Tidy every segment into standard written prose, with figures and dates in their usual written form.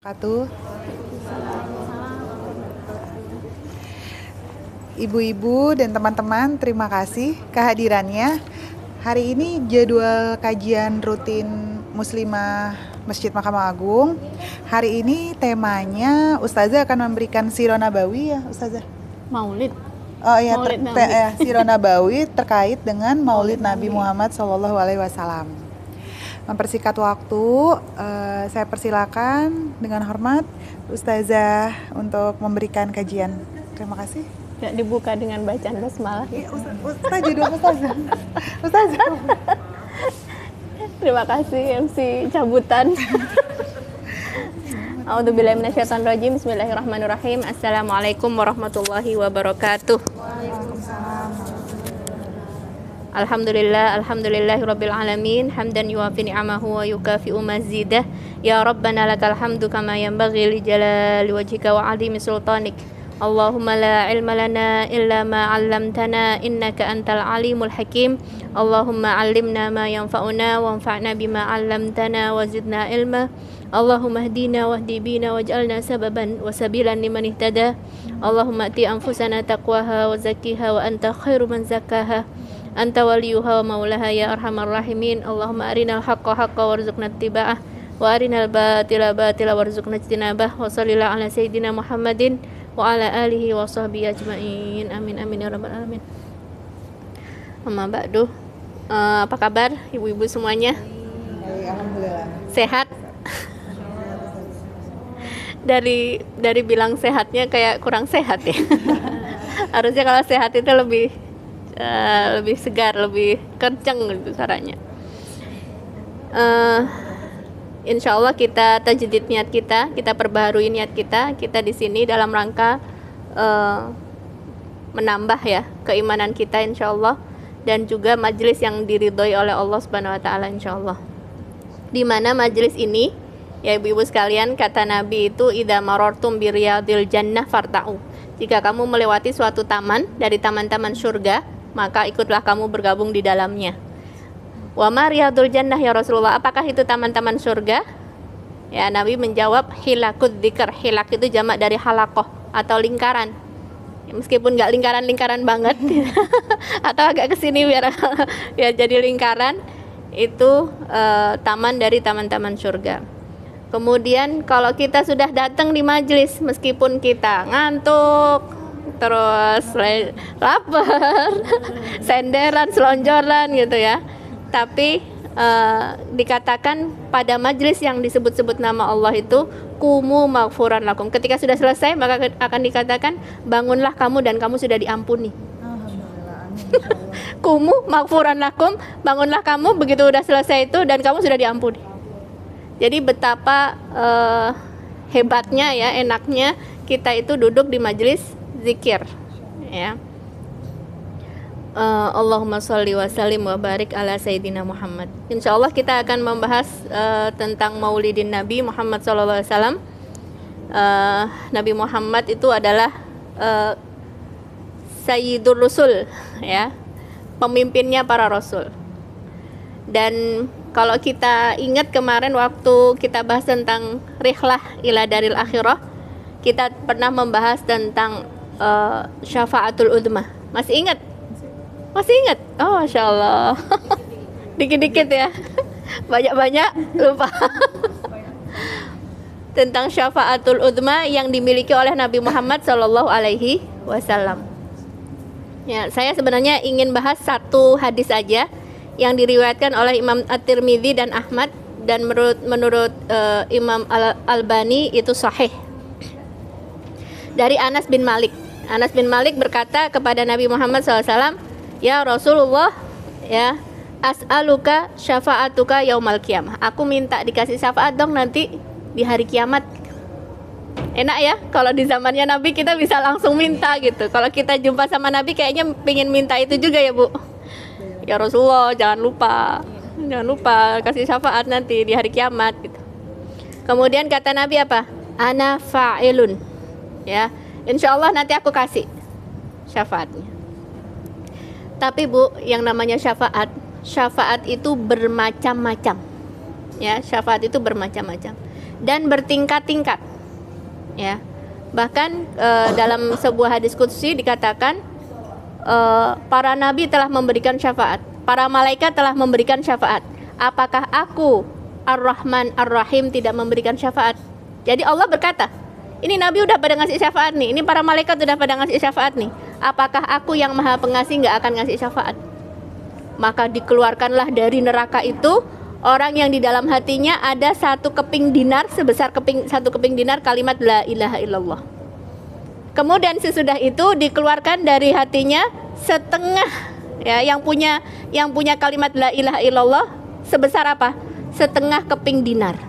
Wabarakatuh. Ibu-ibu dan teman-teman, terima kasih kehadirannya. Hari ini jadwal kajian rutin Muslimah Masjid Mahkamah Agung. Hari ini temanya Ustazah akan memberikan Sirah Nabawi ya, Ustazah? Maulid. Oh iya, Maulid Nabi. Sirah Nabawi terkait dengan Maulid Nabi Muhammad SAW. Mempersingkat waktu, saya persilakan dengan hormat Ustazah untuk memberikan kajian. Terima kasih. Ya, dibuka dengan bacaan basmalah. Iya, Ustazah dulu, Ustazah. Terima kasih MC cabutan. A'udzubillahi minasyaitonirrajim. Bismillahirrahmanirrahim. Assalamualaikum warahmatullahi wabarakatuh. Alhamdulillahirabbil alamin, hamdan yuwafi ni'amahu wa yukafi'u mazidah. Ya Rabbana lakal hamdu kama yanbaghi li jalali wajhika wa 'azimi sultanik. Allahumma la ilma lana illa ma 'allamtana innaka antal alimul hakim. Allahumma 'allimna ma yanfa'una wanfa'na bima 'allamtana wa zidna ilma. Allahumma hdina wahdi bina waj'alna sababan wa sabilan liman ihtada. Allahumma ati anfusana taqwaha wa zakkiha wa anta khairu man zakkaha. Anta waliyuha wa maulaha ya arhamar rahimin. Allahumma arinal haqqa haqqa warzuqna ittiba'ah wa arinal batila batila warzuqna ijtinabah. Wa sallallahu ala sayyidina Muhammadin wa ala alihi wa sahbihi ajma'in. Amin amin ya rabbal alamin. Amma ba'du. Apa kabar ibu-ibu semuanya? Alhamdulillah. Sehat? Dari bilang sehatnya kayak kurang sehat ya. Harusnya kalau sehat itu lebih segar, lebih kenceng gitu caranya. Insya Allah kita tajdid niat kita perbaharui niat kita di sini dalam rangka menambah ya keimanan kita insya Allah, dan juga majelis yang diridhoi oleh Allah Subhanahu Wa Taala insya Allah. Di mana majelis ini ya ibu-ibu sekalian, kata Nabi itu idza marartum bi riyadil jannah farta'u. Jika kamu melewati suatu taman dari taman-taman surga, maka ikutlah kamu bergabung di dalamnya. Wa ma riyadul jannah ya Rasulullah, apakah itu taman-taman surga? Ya, Nabi menjawab hilakud dzikr. Hilak itu jamak dari halaqah atau lingkaran. Ya, meskipun nggak lingkaran-lingkaran banget atau agak kesini biar jadi lingkaran, itu taman dari taman-taman surga. Kemudian kalau kita sudah datang di majelis, meskipun kita ngantuk, terus lapar, senderan, selonjoran gitu ya, tapi dikatakan pada majelis yang disebut-sebut nama Allah itu kumu maghfuran lakum. Ketika sudah selesai maka akan dikatakan bangunlah kamu dan kamu sudah diampuni. Kumu maghfuran lakum, bangunlah kamu begitu sudah selesai itu dan kamu sudah diampuni. Jadi betapa hebatnya ya, enaknya kita itu duduk di majelis zikir ya. Allahumma sholli wa sallim wa barik ala sayyidina Muhammad. Insyaallah kita akan membahas tentang Maulidin Nabi Muhammad sallallahu alaihi wasallam. Nabi Muhammad itu adalah Sayyidur Rusul ya, pemimpinnya para rasul. Dan kalau kita ingat kemarin waktu kita bahas tentang rihlah ila daril akhirah, kita pernah membahas tentang syafaatul udmah. Masih ingat? Masih ingat? Oh, Masya Allah. Dikit-dikit ya. Banyak-banyak lupa. Tentang syafaatul udmah yang dimiliki oleh Nabi Muhammad Sallallahu Alaihi Wasallam. Ya, saya sebenarnya ingin bahas satu hadis aja yang diriwayatkan oleh Imam At-Tirmidzi dan Ahmad, dan menurut Imam Al-Albani itu sahih. Dari Anas bin Malik. Anas bin Malik berkata kepada Nabi Muhammad SAW, ya Rasulullah, ya as'aluka syafa'atuka yaumal qiyamah. Aku minta dikasih syafaat dong nanti di hari kiamat. Enak ya kalau di zamannya Nabi kita bisa langsung minta gitu. Kalau kita jumpa sama Nabi kayaknya pengen minta itu juga ya Bu. Ya Rasulullah, jangan lupa kasih syafaat nanti di hari kiamat gitu. Kemudian kata Nabi apa? Ana fa'ilun. Ya, insyaallah nanti aku kasih syafaatnya. Tapi Bu, yang namanya syafaat itu bermacam-macam. Ya, syafaat itu bermacam-macam. dan bertingkat-tingkat. Ya. Bahkan dalam sebuah hadis qudsi dikatakan para nabi telah memberikan syafaat, para malaikat telah memberikan syafaat. Apakah aku Ar-Rahman Ar-Rahim tidak memberikan syafaat? Jadi Allah berkata, ini nabi udah pada ngasih syafaat nih, ini para malaikat udah pada ngasih syafaat nih. Apakah aku yang maha pengasih nggak akan ngasih syafaat? Maka dikeluarkanlah dari neraka itu orang yang di dalam hatinya ada satu keping dinar, sebesar satu keping dinar kalimat la ilaha illallah. Kemudian sesudah itu dikeluarkan dari hatinya setengah, ya, yang punya kalimat la ilaha illallah sebesar apa? Setengah keping dinar.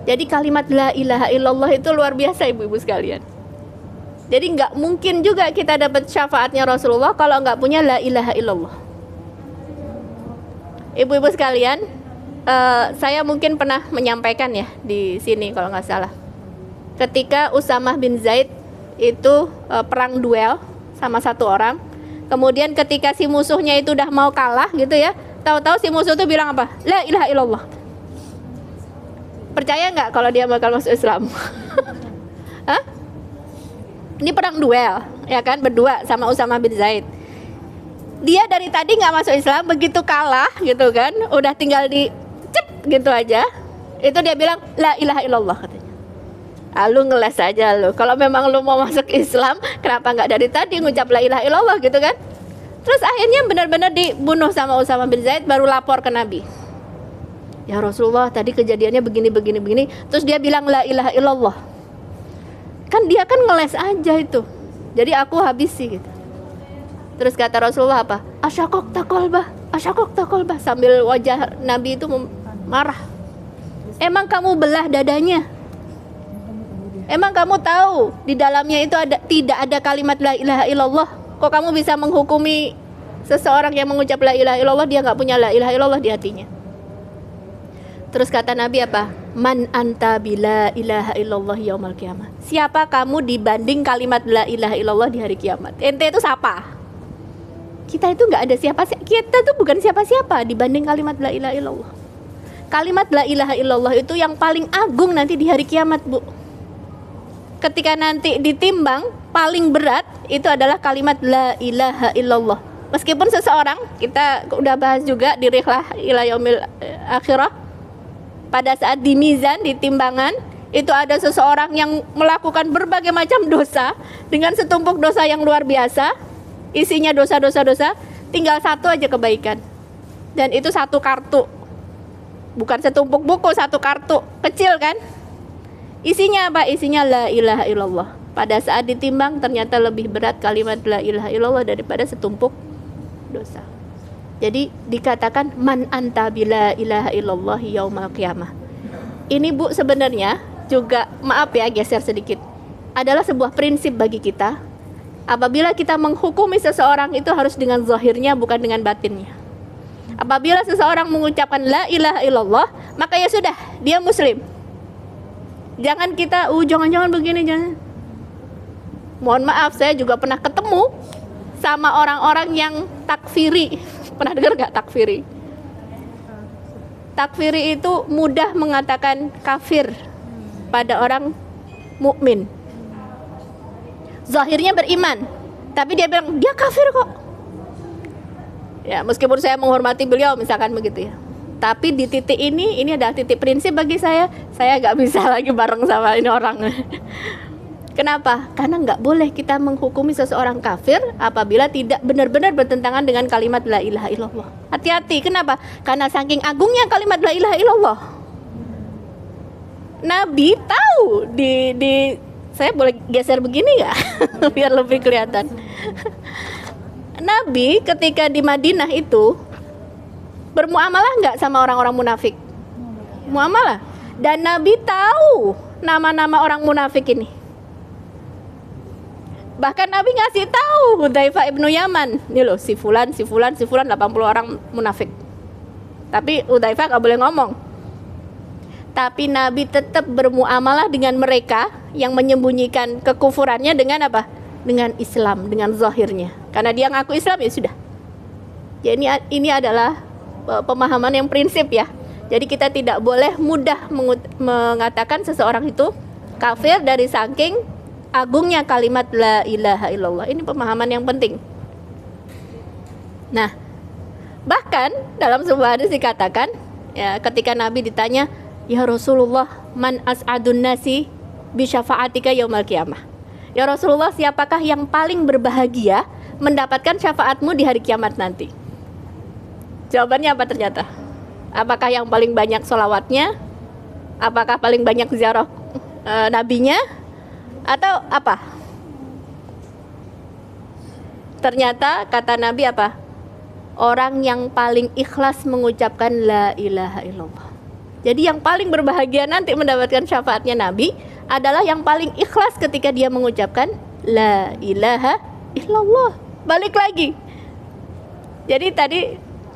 Jadi kalimat la ilaha illallah itu luar biasa ibu-ibu sekalian. Jadi nggak mungkin juga kita dapat syafaatnya Rasulullah kalau nggak punya la ilaha illallah. Ibu-ibu sekalian, saya mungkin pernah menyampaikan ya di sini kalau nggak salah. Ketika Usamah bin Zaid itu perang duel sama satu orang, kemudian ketika si musuhnya itu udah mau kalah gitu ya, tahu-tahu si musuh itu bilang apa? La ilaha illallah. Percaya nggak kalau dia bakal masuk Islam? Hah? Ini perang duel, ya kan, berdua sama Usamah bin Zaid. Dia dari tadi nggak masuk Islam, begitu kalah gitu kan, udah tinggal di cep gitu aja, itu dia bilang la ilaha illallah katanya. Lu ngeles aja lu. Kalau memang lu mau masuk Islam, kenapa nggak dari tadi ngucap la ilaha illallah gitu kan? Terus akhirnya benar-benar dibunuh sama Usamah bin Zaid, baru lapor ke Nabi. Ya Rasulullah, tadi kejadiannya begini. Terus dia bilang la ilaha illallah. Kan dia kan ngeles aja itu. Jadi aku habisi gitu. Terus kata Rasulullah apa? Asyakok takolbah. Sambil wajah Nabi itu marah. Emang kamu belah dadanya? Emang kamu tahu di dalamnya itu tidak ada kalimat la ilaha illallah? Kok kamu bisa menghukumi seseorang yang mengucap la ilaha illallah dia nggak punya la ilaha illallah di hatinya? Terus kata Nabi apa? Man anta bila ilaha illallah yaumal qiyamah. Siapa kamu dibanding kalimat la ilaha illallah di hari kiamat? Ente itu siapa? Kita itu nggak ada siapa-siapa. Kita tuh bukan siapa-siapa dibanding kalimat la ilaha illallah. Kalimat la ilaha illallah itu yang paling agung nanti di hari kiamat, Bu. Ketika nanti ditimbang, paling berat itu adalah kalimat la ilaha illallah. Meskipun seseorang, kita udah bahas juga di Rihlah ila yaumil akhirah, pada saat di mizan, di timbangan, itu ada seseorang yang melakukan berbagai macam dosa dengan setumpuk dosa yang luar biasa, isinya dosa, tinggal satu aja kebaikan. Dan itu satu kartu, bukan setumpuk buku, satu kartu kecil kan. Isinya apa? Isinya la ilaha illallah. Pada saat ditimbang ternyata lebih berat kalimat la ilaha illallah daripada setumpuk dosa. Jadi dikatakan man anta bila ilaha illallah yaumal qiyamah. Ini Bu sebenarnya juga, maaf ya geser sedikit, adalah sebuah prinsip bagi kita. Apabila kita menghukumi seseorang itu harus dengan zahirnya, bukan dengan batinnya. Apabila seseorang mengucapkan la ilaha illallah, maka ya sudah, dia muslim. Jangan kita, jangan-jangan begini, jangan. Mohon maaf, saya juga pernah ketemu sama orang-orang yang takfiri. Pernah dengar gak takfiri? Takfiri itu mudah mengatakan kafir pada orang mukmin. Zahirnya beriman, tapi dia bilang dia kafir kok. Ya, meskipun saya menghormati beliau misalkan begitu ya. Tapi di titik ini adalah titik prinsip bagi saya gak bisa lagi bareng sama ini orang. Kenapa? Karena gak boleh kita menghukumi seseorang kafir apabila tidak benar-benar bertentangan dengan kalimat la ilaha illallah. Hati-hati, kenapa? Karena saking agungnya kalimat la ilaha illallah. Nabi tahu saya boleh geser begini gak? Biar lebih kelihatan. Nabi ketika di Madinah itu bermuamalah nggak sama orang-orang munafik? Muamalah. Dan Nabi tahu nama-nama orang munafik ini. Bahkan Nabi ngasih tahu Hudzaifah ibnu Yaman, ini loh si fulan 80 orang munafik. Tapi Hudzaifah nggak boleh ngomong. Tapi Nabi tetap bermuamalah dengan mereka yang menyembunyikan kekufurannya dengan apa? Dengan Islam, dengan zahirnya. Karena dia ngaku Islam ya sudah. Jadi ini adalah pemahaman yang prinsip ya. Jadi kita tidak boleh mudah mengatakan seseorang itu kafir dari saking agungnya kalimat la ilaha illallah. Ini pemahaman yang penting. Nah, bahkan dalam sebuah hadis dikatakan, ya, ketika Nabi ditanya, "Ya Rasulullah, man as'adun nasi bi syafa'atika yaumal qiyamah?" Ya Rasulullah, siapakah yang paling berbahagia mendapatkan syafaatmu di hari kiamat nanti? Jawabannya apa ternyata? Apakah yang paling banyak sholawatnya? Apakah paling banyak ziarah nabinya? Atau apa? Ternyata kata Nabi apa? Orang yang paling ikhlas mengucapkan la ilaha illallah. Jadi yang paling berbahagia nanti mendapatkan syafaatnya Nabi adalah yang paling ikhlas ketika dia mengucapkan la ilaha illallah. Balik lagi. Jadi tadi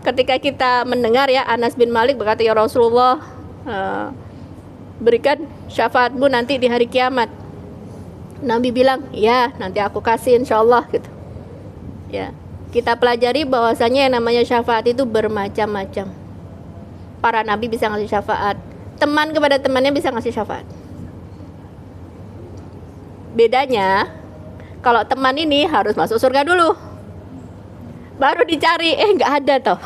ketika kita mendengar ya Anas bin Malik berkata, "Ya Rasulullah, berikan syafaatmu nanti di hari kiamat." Nabi bilang, "Ya, nanti aku kasih insyaallah," gitu. Ya, kita pelajari bahwasanya yang namanya syafaat itu bermacam-macam. Para nabi bisa ngasih syafaat, teman kepada temannya bisa ngasih syafaat. Bedanya, kalau teman ini harus masuk surga dulu, baru dicari, nggak ada toh.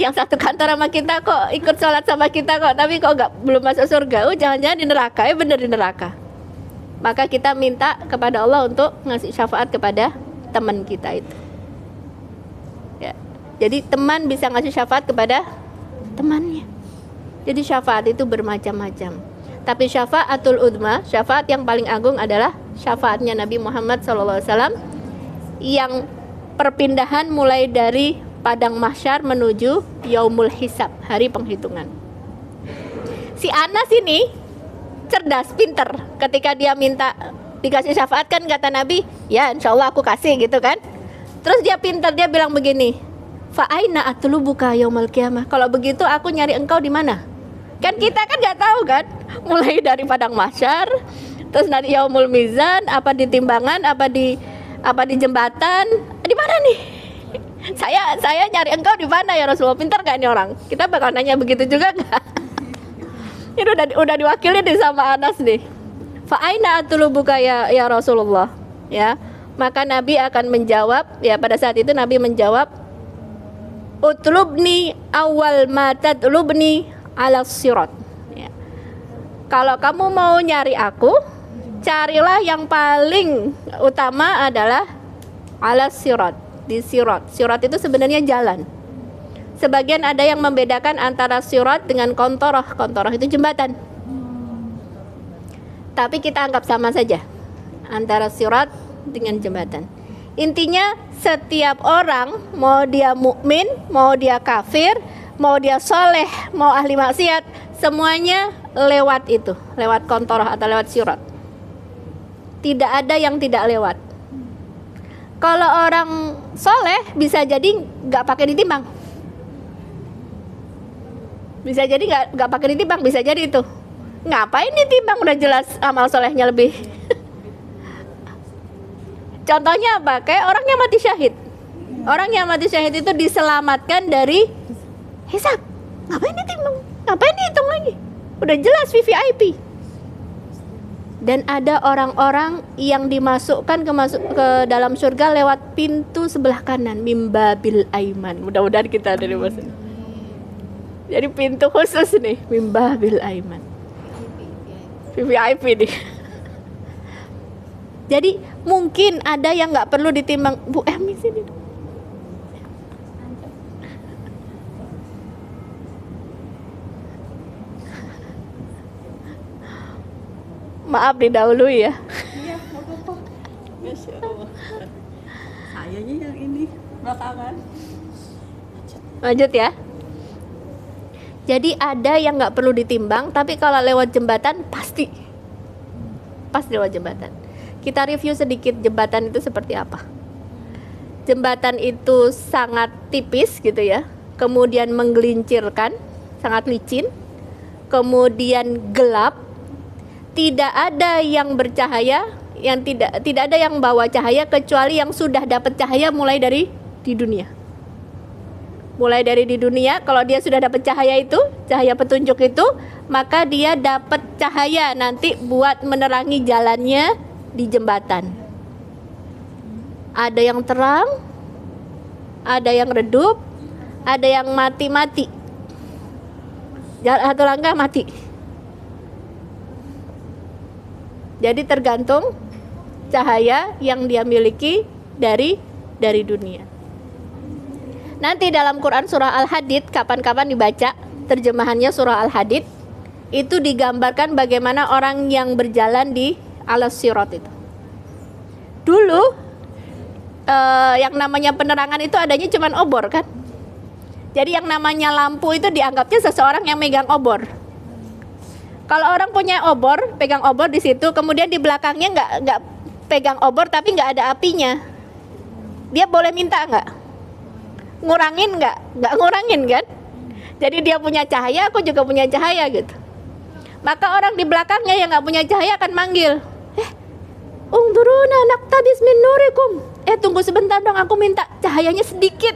Yang satu kantor sama kita kok, ikut sholat sama kita kok, tapi kok belum masuk surga. Jangan-jangan di neraka, bener di neraka. Maka kita minta kepada Allah untuk ngasih syafaat kepada teman kita itu. Ya. Jadi teman bisa ngasih syafaat kepada temannya. Jadi syafaat itu bermacam-macam. Tapi syafaatul udma, syafaat yang paling agung adalah syafaatnya Nabi Muhammad SAW yang perpindahan mulai dari padang mahsyar menuju yaumul hisab, hari penghitungan. Si Anas ini cerdas, pinter. Ketika dia minta dikasih syafaat kan kata Nabi, "Ya insyaallah aku kasih," gitu kan. Terus dia pinter, dia bilang begini, "Fa aina atlubuka yaumal qiyamah?" Kalau begitu aku nyari engkau di mana? Kan kita kan nggak tahu kan, mulai dari padang mahsyar, terus nanti yaumul mizan, apa di timbangan, apa di jembatan, di mana nih? Saya nyari engkau di mana ya Rasulullah? Pintar gak ini orang? Kita bakal nanya begitu juga nggak? Ini udah diwakili nih sama Anas nih. Fa aina atlubuka ya Rasulullah? Ya, maka Nabi akan menjawab. Ya, pada saat itu Nabi menjawab, "Utlubni awal ma tatlubni ala sirat." Ya. Kalau kamu mau nyari aku, carilah yang paling utama adalah ala sirat, di sirat. Sirat itu sebenarnya jalan. Sebagian ada yang membedakan antara sirat dengan kontoroh. Kontoroh itu jembatan. Tapi kita anggap sama saja antara sirat dengan jembatan. Intinya setiap orang, mau dia mukmin, mau dia kafir, mau dia soleh, mau ahli maksiat, semuanya lewat itu, lewat kontoroh atau lewat sirat. Tidak ada yang tidak lewat. Kalau orang soleh bisa jadi nggak pakai ditimbang, bisa jadi nggak pakai ditimbang, bisa jadi itu. Ngapain ditimbang, udah jelas amal solehnya lebih. Contohnya apa? Kayak orang yang mati syahid. Orang yang mati syahid itu diselamatkan dari hisab. Ngapain ditimbang? Ngapain dihitung lagi? Udah jelas VVIP. Dan ada orang-orang yang dimasukkan ke dalam surga lewat pintu sebelah kanan, mimbabil aiman. Mudah-mudahan kita ada di masuk. Jadi pintu khusus nih, mimbabil aiman. VVIP nih. Jadi mungkin ada yang nggak perlu ditimbang. Bu Emi sini. Maaf didahului ya. Iya, nggak apa-apa. Masya Allah. Sayanya yang ini belakangan. Lanjut ya. Jadi ada yang nggak perlu ditimbang, tapi kalau lewat jembatan pasti lewat jembatan. Kita review sedikit jembatan itu seperti apa. Jembatan itu sangat tipis gitu ya, kemudian menggelincirkan, sangat licin, kemudian gelap, tidak ada yang bercahaya, yang tidak ada yang bawa cahaya kecuali yang sudah dapat cahaya mulai dari di dunia. Mulai dari di dunia, kalau dia sudah dapat cahaya itu, cahaya petunjuk itu, maka dia dapat cahaya nanti buat menerangi jalannya di jembatan. Ada yang terang, ada yang redup, ada yang mati-mati. Jalan satu langkah mati. Jadi tergantung cahaya yang dia miliki dari dunia. Nanti dalam Quran surah Al-Hadid, kapan-kapan dibaca terjemahannya surah Al-Hadid, itu digambarkan bagaimana orang yang berjalan di alas sirat itu. Dulu yang namanya penerangan itu adanya cuman obor kan. Jadi yang namanya lampu itu dianggapnya seseorang yang megang obor. Kalau orang punya obor, pegang obor di situ, kemudian di belakangnya nggak pegang obor tapi nggak ada apinya, dia boleh minta nggak? Ngurangin nggak ngurangin kan? Jadi dia punya cahaya, aku juga punya cahaya gitu. Maka orang di belakangnya yang nggak punya cahaya akan manggil, ungduruna naqtabis min nurikum. Tunggu sebentar dong, aku minta cahayanya sedikit.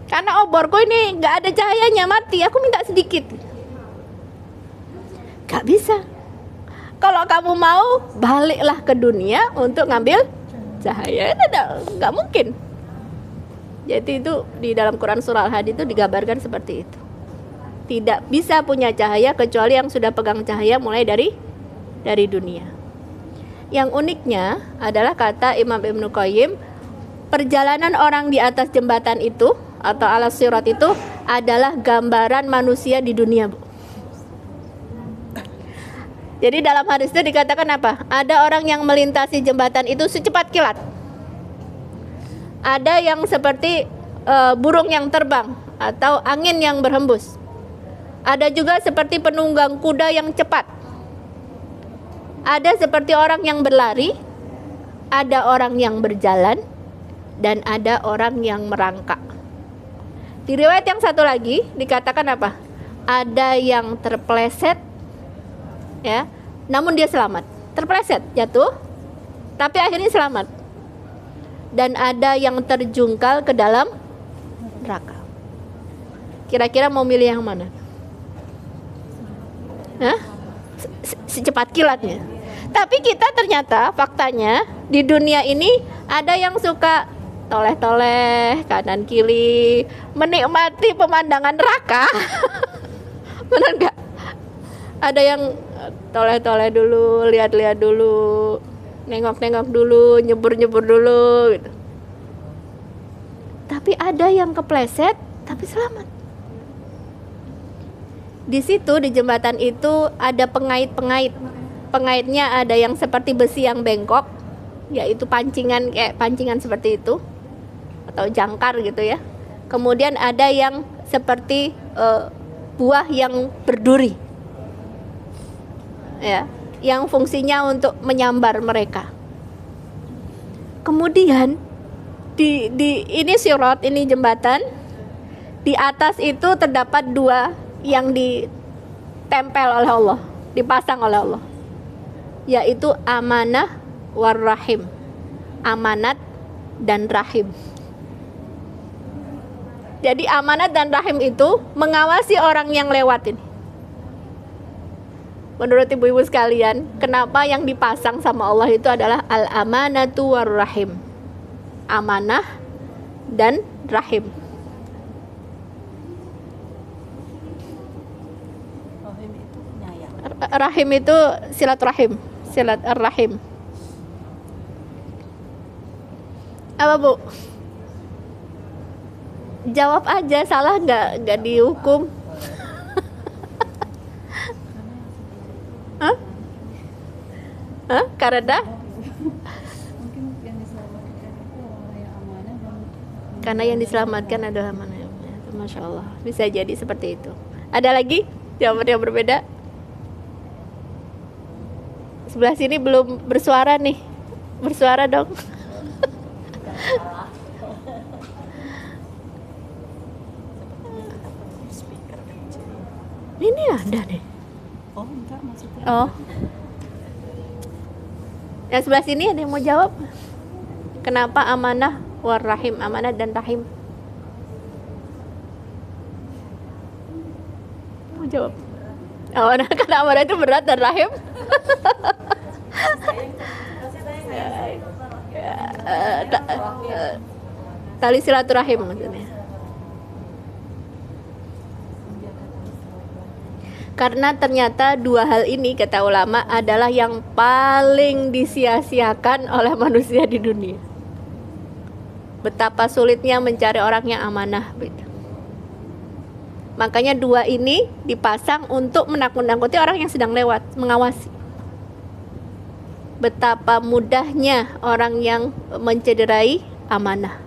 Karena oborku ini nggak ada cahayanya, mati. Aku minta sedikit. Gak bisa. Kalau kamu mau, baliklah ke dunia untuk ngambil cahaya. Nggak mungkin. Jadi itu di dalam Quran surah Al-Hadid itu digambarkan seperti itu. Tidak bisa punya cahaya kecuali yang sudah pegang cahaya mulai dari dunia. Yang uniknya adalah kata Imam Ibnu Qayyim, perjalanan orang di atas jembatan itu atau alas sirat itu adalah gambaran manusia di dunia, Bu. Jadi dalam hadis itu dikatakan apa? Ada orang yang melintasi jembatan itu secepat kilat. Ada yang seperti burung yang terbang atau angin yang berhembus. Ada juga seperti penunggang kuda yang cepat. Ada seperti orang yang berlari. Ada orang yang berjalan. Dan ada orang yang merangkak. Di riwayat yang satu lagi dikatakan apa? Ada yang terpleset, ya, namun dia selamat. Terpleset, jatuh, tapi akhirnya selamat. Dan ada yang terjungkal ke dalam neraka. Kira-kira mau milih yang mana? Hah? Secepat kilatnya. Tapi kita ternyata faktanya di dunia ini ada yang suka toleh-toleh kanan kiri, menikmati pemandangan neraka. Benar nggak? Ada yang toleh-toleh dulu, lihat-lihat dulu, nengok-nengok dulu, nyebur-nyebur dulu gitu. Tapi ada yang kepleset tapi selamat. Di situ di jembatan itu ada pengait-pengait. Pengaitnya ada yang seperti besi yang bengkok, yaitu pancingan, kayak pancingan seperti itu atau jangkar gitu ya. Kemudian ada yang seperti buah yang berduri. Ya, yang fungsinya untuk menyambar mereka. Kemudian di ini sirat, ini jembatan, di atas itu terdapat dua yang ditempel oleh Allah, dipasang oleh Allah, yaitu amanah war rahim, amanat dan rahim. Jadi amanat dan rahim itu mengawasi orang yang lewat ini. Menurut ibu-ibu sekalian, kenapa yang dipasang sama Allah itu adalah al-amanatu war rahim, amanah dan rahim. Rahim itu penyayang. Rahim itu silaturahim, silat ar-rahim. Apa Bu? Jawab aja, salah nggak dihukum. Hah? Hah? Karena Mungkin yang diselamatkan itu orang yang amanah dan karena yang diselamatkan adalah mana? Masya Allah, bisa jadi seperti itu. Ada lagi jawaban yang berbeda? Sebelah sini belum bersuara nih, bersuara dong. Ini ada nih. oh enggak maksudnya. Oh, yang sebelah sini ada yang mau jawab? Kenapa amanah war rahim, amanah dan rahim? jawab. Amanah, karena amanah itu berat dan rahim. Tali silaturahim maksudnya. Karena ternyata dua hal ini kata ulama adalah yang paling disia-siakan oleh manusia di dunia. Betapa sulitnya mencari orang yang amanah gitu. Makanya dua ini dipasang untuk menakut-nakuti orang yang sedang lewat, mengawasi. Betapa mudahnya orang yang mencederai amanah.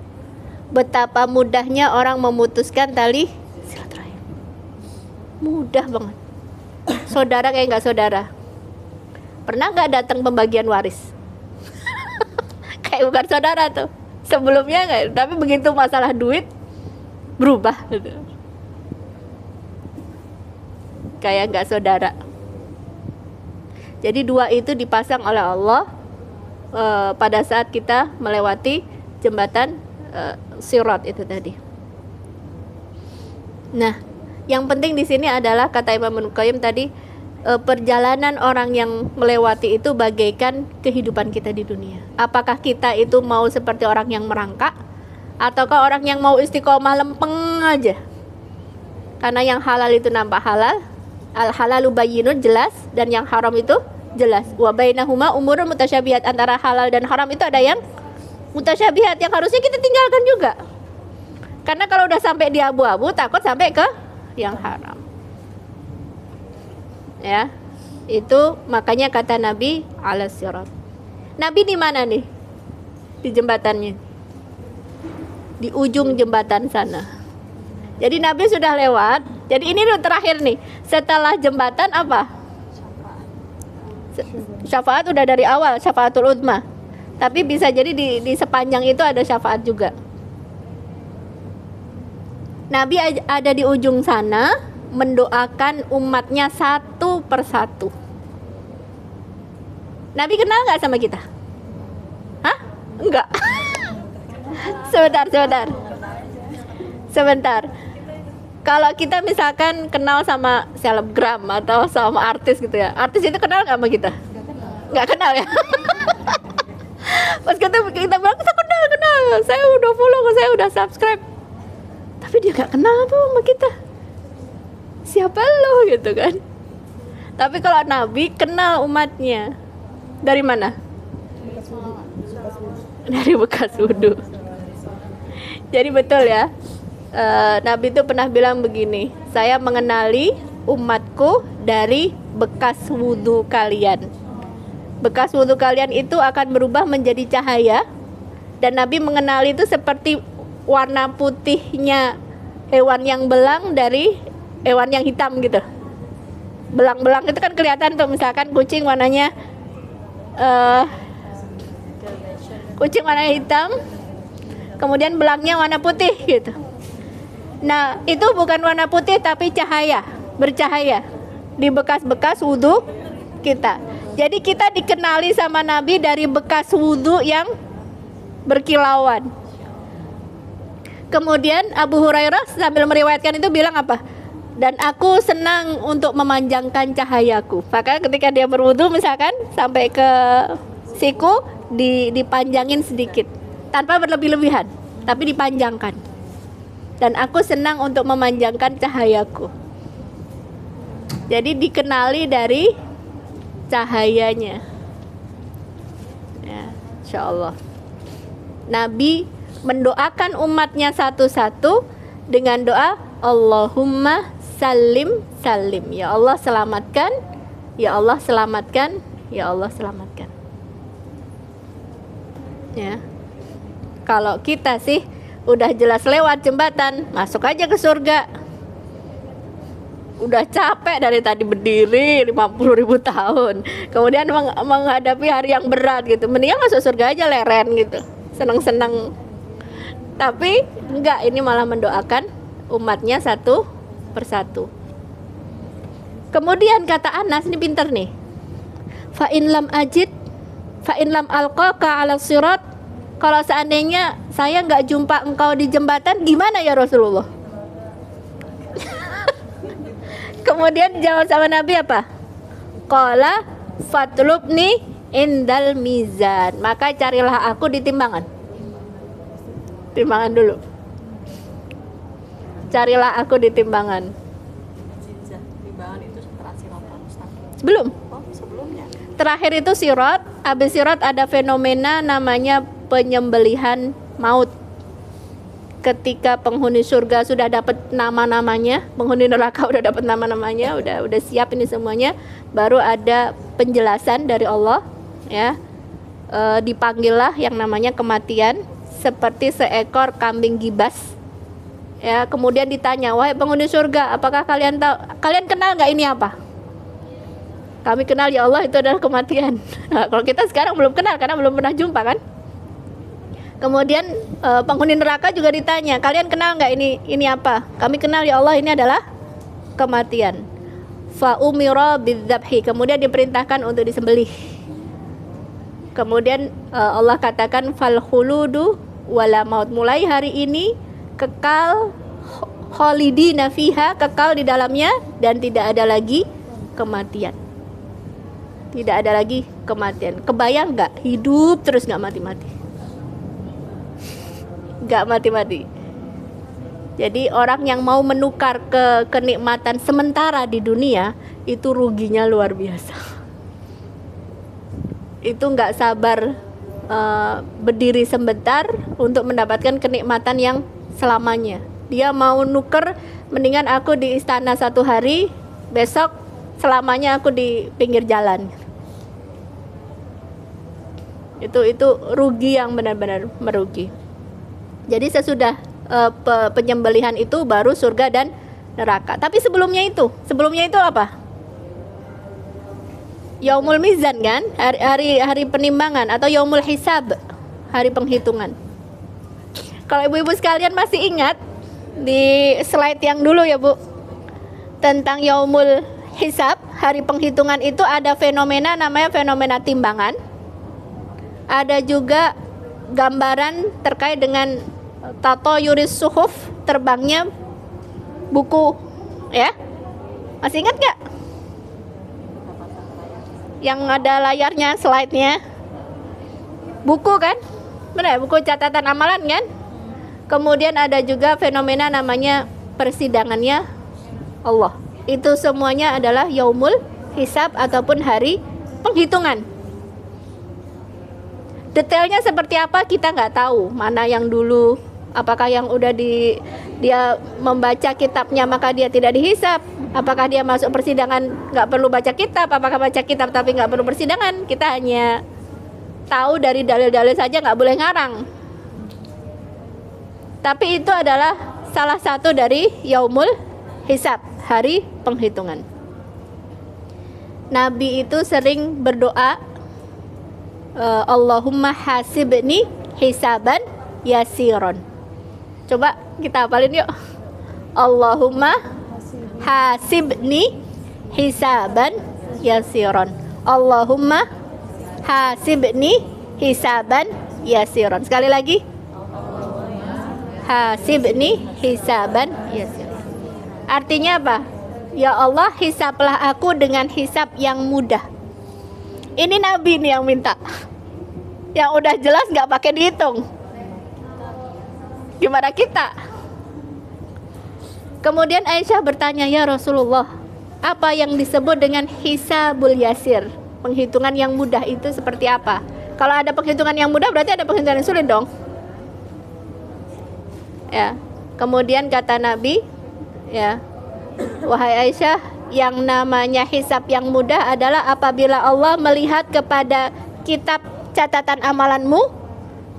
Betapa mudahnya orang memutuskan tali silaturahim. Mudah banget. Saudara kayak nggak saudara. Pernah nggak datang pembagian waris? Kayak bukan saudara tuh. Sebelumnya nggak, tapi begitu masalah duit berubah gitu. Kayak nggak saudara. Jadi dua itu dipasang oleh Allah pada saat kita melewati jembatan Sirat itu tadi. Nah, yang penting di sini adalah kata Imam Ibnu Qayyim tadi, perjalanan orang yang melewati itu bagaikan kehidupan kita di dunia. Apakah kita itu mau seperti orang yang merangkak, ataukah orang yang mau istiqomah lempeng aja? Karena yang halal itu nampak halal, al halalu bayyinun jelas, dan yang haram itu jelas. Wa bainahuma umurun mutasyabihat, antara halal dan haram itu ada yang mutasyabihat yang harusnya kita tinggalkan juga. Karena kalau udah sampai di abu-abu takut sampai ke yang haram. Ya. Itu makanya kata Nabi ala sirat. Nabi di mana nih? Di jembatannya. Di ujung jembatan sana. Jadi Nabi sudah lewat. Jadi ini terakhir nih. Setelah jembatan apa? Syafaat udah dari awal, syafaatul udma. Tapi bisa jadi di sepanjang itu ada syafaat juga. Nabi ada di ujung sana mendoakan umatnya satu persatu. Nabi kenal nggak sama kita? Hah? Enggak. Sebentar. Kalau kita misalkan kenal sama selebgram atau sama artis gitu ya, artis itu kenal nggak sama kita? Nggak kenal ya. Pas kita bilang kita kenal, saya udah follow, saya udah subscribe. Tapi dia nggak kenal tuh sama kita. Siapa lo gitu kan? Tapi kalau Nabi kenal umatnya. Dari mana? Dari bekas wudu. Jadi betul ya. Nabi itu pernah bilang begini, saya mengenali umatku dari bekas wudu kalian. Bekas wudu kalian itu akan berubah menjadi cahaya. Dan Nabi mengenali itu seperti warna putihnya hewan yang belang dari hewan yang hitam gitu. Belang-belang itu kan kelihatan tuh, misalkan kucing warnanya kucing warna hitam, kemudian belangnya warna putih gitu. Nah, itu bukan warna putih tapi cahaya, bercahaya di bekas-bekas wudu kita. Jadi kita dikenali sama Nabi dari bekas wudu yang berkilauan. Kemudian Abu Hurairah sambil meriwayatkan itu bilang apa? Dan aku senang untuk memanjangkan cahayaku. Maka ketika dia berwudu misalkan sampai ke siku dipanjangin sedikit, tanpa berlebih-lebihan, tapi dipanjangkan. Dan aku senang untuk memanjangkan cahayaku. Jadi dikenali dari cahayanya. Ya, insyaallah. Nabi mendoakan umatnya satu-satu dengan doa Allahumma salim salim. Ya Allah selamatkan, ya Allah selamatkan, ya Allah selamatkan. Ya. Kalau kita sih udah jelas lewat jembatan, masuk aja ke surga. Udah capek dari tadi berdiri 50.000 tahun. Kemudian menghadapi hari yang berat gitu. Mendingan masuk surga aja leren gitu. Senang-senang. Tapi enggak, ini malah mendoakan umatnya satu persatu. Kemudian kata Anas, ini pinter nih. Fa in lam ajid fa in lam alqaka ala sirat. Kalau seandainya saya nggak jumpa engkau di jembatan, gimana ya Rasulullah? Kemudian jawab sama Nabi apa? Qala fatlubni indal mizan. Maka carilah aku di timbangan. Timbangan dulu. Carilah aku di timbangan. Timbangan itu setelah siratan mustaqim. Sebelum. Oh, sebelumnya. Terakhir itu sirat. Habis sirat ada fenomena namanya penyembelihan maut. Ketika penghuni surga sudah dapat nama-namanya, penghuni neraka udah dapat nama-namanya, udah siap ini semuanya, baru ada penjelasan dari Allah, ya. Dipanggillah yang namanya kematian seperti seekor kambing gibas. Ya, kemudian ditanya, wahai penghuni surga, apakah kalian tahu, kalian kenal nggak ini apa? Kami kenal ya Allah, itu adalah kematian. Nah, kalau kita sekarang belum kenal karena belum pernah jumpa kan? Kemudian penghuni neraka juga ditanya, kalian kenal nggak ini apa? Kami kenal ya Allah, ini adalah kematian. Fa umira bidzabhi, kemudian diperintahkan untuk disembelih. Kemudian Allah katakan fal khuludu wala maut, mulai hari ini kekal, khalidina fiha, kekal di dalamnya, dan tidak ada lagi kematian. Tidak ada lagi kematian. Kebayang nggak hidup terus nggak mati-mati? Nggak mati-mati. Jadi orang yang mau menukar kenikmatan sementara di dunia itu ruginya luar biasa. Itu nggak sabar berdiri sebentar untuk mendapatkan kenikmatan yang selamanya. Dia mau nuker, mendingan aku di istana 1 hari, besok selamanya aku di pinggir jalan. Itu rugi yang benar-benar merugi. Jadi sesudah penyembelihan itu baru surga dan neraka. Tapi sebelumnya itu apa? Yaumul mizan kan? Hari penimbangan atau yaumul hisab, hari penghitungan. Kalau ibu-ibu sekalian masih ingat di slide yang dulu ya Bu, tentang yaumul hisab, hari penghitungan itu ada fenomena namanya fenomena timbangan. Ada juga gambaran terkait dengan tato yuris suhuf, terbangnya buku, ya. Masih ingat gak? Yang ada layarnya, slide-nya, buku kan? Benar, buku catatan amalan kan? Kemudian ada juga fenomena namanya persidangannya Allah. Itu semuanya adalah yaumul hisab ataupun hari penghitungan. Detailnya seperti apa kita nggak tahu, mana yang dulu, apakah yang udah dia membaca kitabnya maka dia tidak dihisap, apakah dia masuk persidangan nggak perlu baca kitab, apakah baca kitab tapi nggak perlu persidangan. Kita hanya tahu dari dalil-dalil saja, nggak boleh ngarang. Tapi itu adalah salah satu dari yaumul hisab, hari penghitungan. Nabi itu sering berdoa, Allahumma hasibni hisaban yasiron. Coba kita hafalin yuk. Allahumma hasibni hisaban yasiron. Allahumma hasibni hisaban yasiron. Sekali lagi. Hasibni hisaban yasiron. Artinya apa? Ya Allah, hisablah aku dengan hisab yang mudah. Ini Nabi nih yang minta. Yang udah jelas nggak pakai dihitung. Gimana kita? Kemudian Aisyah bertanya, ya Rasulullah, apa yang disebut dengan hisabul yasir? Penghitungan yang mudah itu seperti apa? Kalau ada penghitungan yang mudah berarti ada penghitungan yang sulit dong. Ya. Kemudian kata Nabi, ya, wahai Aisyah, yang namanya hisab yang mudah adalah apabila Allah melihat kepada kitab catatan amalanmu,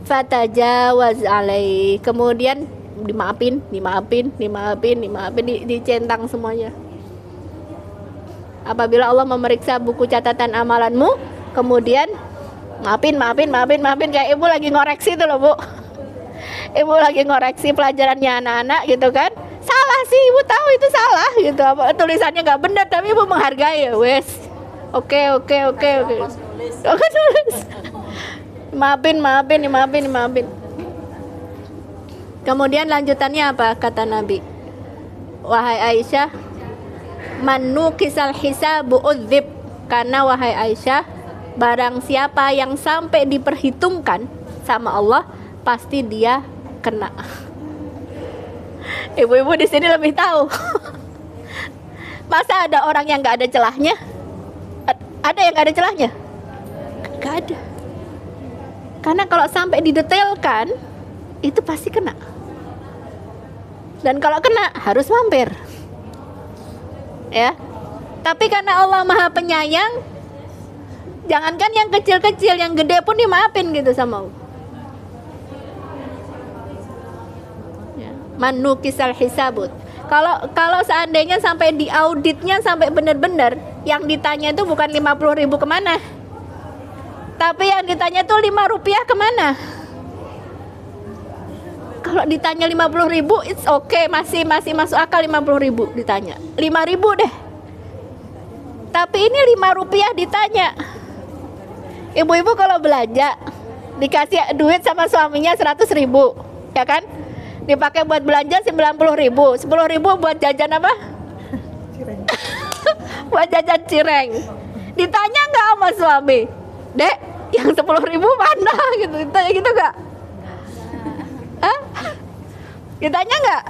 fatajawaz alaih, kemudian dimaafin, dicentang semuanya. Apabila Allah memeriksa buku catatan amalanmu, kemudian maafin, kayak ibu lagi ngoreksi itu loh Bu. Ibu lagi ngoreksi pelajarannya anak-anak gitu kan. Salah sih, ibu tahu itu salah gitu. Apa tulisannya nggak benar tapi ibu menghargai ya, wes. Oke. Maafin. Kemudian lanjutannya apa kata Nabi? Wahai Aisyah, manukisal hisabu udzib, karena wahai Aisyah, barang siapa yang sampai diperhitungkan sama Allah pasti dia kena. Ibu-ibu di sini lebih tahu. Masa ada orang yang nggak ada celahnya? Ada yang nggak ada celahnya? Nggak ada. Karena kalau sampai didetailkan itu pasti kena. Dan kalau kena harus mampir. Ya. Tapi karena Allah Maha Penyayang, jangankan yang kecil-kecil, yang gede pun dimaafin gitu sama Allah. Ya. Manukisal hisabut. Kalau seandainya sampai di auditnya sampai benar-benar yang ditanya itu bukan 50.000 kemana, tapi yang ditanya tuh 5 rupiah kemana. Kalau ditanya 50.000 it's okay, masih masuk akal. 50.000 ditanya 5.000 deh, tapi ini 5 rupiah ditanya. Ibu-ibu kalau belanja dikasih duit sama suaminya 100.000, ya kan, dipakai buat belanja 90.000, 10.000 buat jajan apa? Cireng. Buat jajan cireng. Ditanya nggak sama suami, Dek, yang 10.000 mana? Gitu, ditanya gitu nggak? Hah? Ditanya nggak?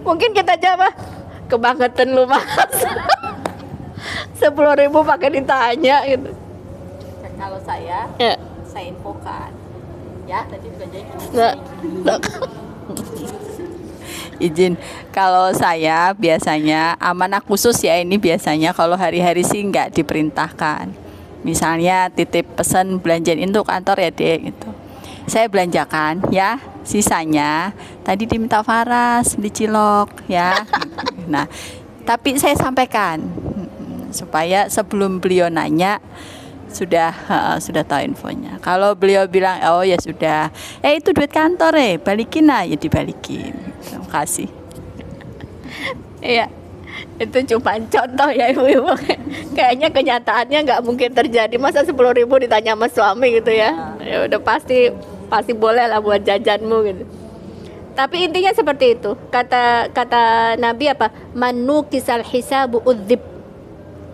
Mungkin kita jawab, kebangetan lu mas. 10.000 pakai ditanya gitu. Kalau saya, Ya. saya infokan. Ya, tadi belanjanya Izin, kalau saya biasanya amanah khusus ya, ini biasanya kalau hari-hari sih nggak diperintahkan. Misalnya titip pesan belanjain untuk kantor ya Dek gitu. Saya belanjakan ya, sisanya tadi diminta Faras beli cilok ya. Nah, tapi saya sampaikan supaya sebelum beliau nanya sudah tahu infonya. Kalau beliau bilang oh ya sudah, itu duit kantor balikin lah, ya dibalikin. Terima kasih. Iya, itu cuma contoh ya ibu-ibu. Kayaknya kenyataannya nggak mungkin terjadi. Masa 10.000 ditanya sama suami gitu ya? Ya udah pasti boleh lah buat jajanmu gitu. Tapi intinya seperti itu. Kata Nabi apa? Manukisal hisabu udzib.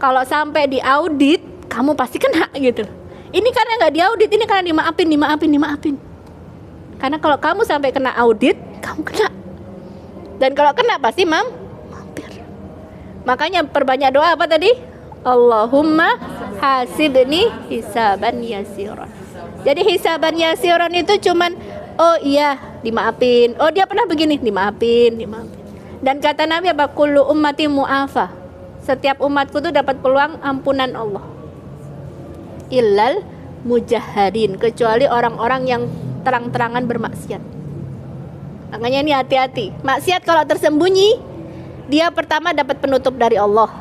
Kalau sampai diaudit, kamu pasti kena gitu. Ini karena nggak diaudit, ini karena dimaafin. Karena kalau kamu sampai kena audit, kamu kena. Dan kalau kena pasti mampir. Makanya perbanyak doa apa tadi? Allahumma hasibni hisaban yasiran. Jadi hisaban yasiran itu cuman oh iya dimaafin. Oh dia pernah begini, dimaafin. Dan kata Nabi apa? Kullu ummati mu'afa. Setiap umatku tuh dapat peluang ampunan Allah. Illal mujahadin, kecuali orang-orang yang terang-terangan bermaksiat. Makanya ini hati-hati. Maksiat kalau tersembunyi, dia pertama dapat penutup dari Allah.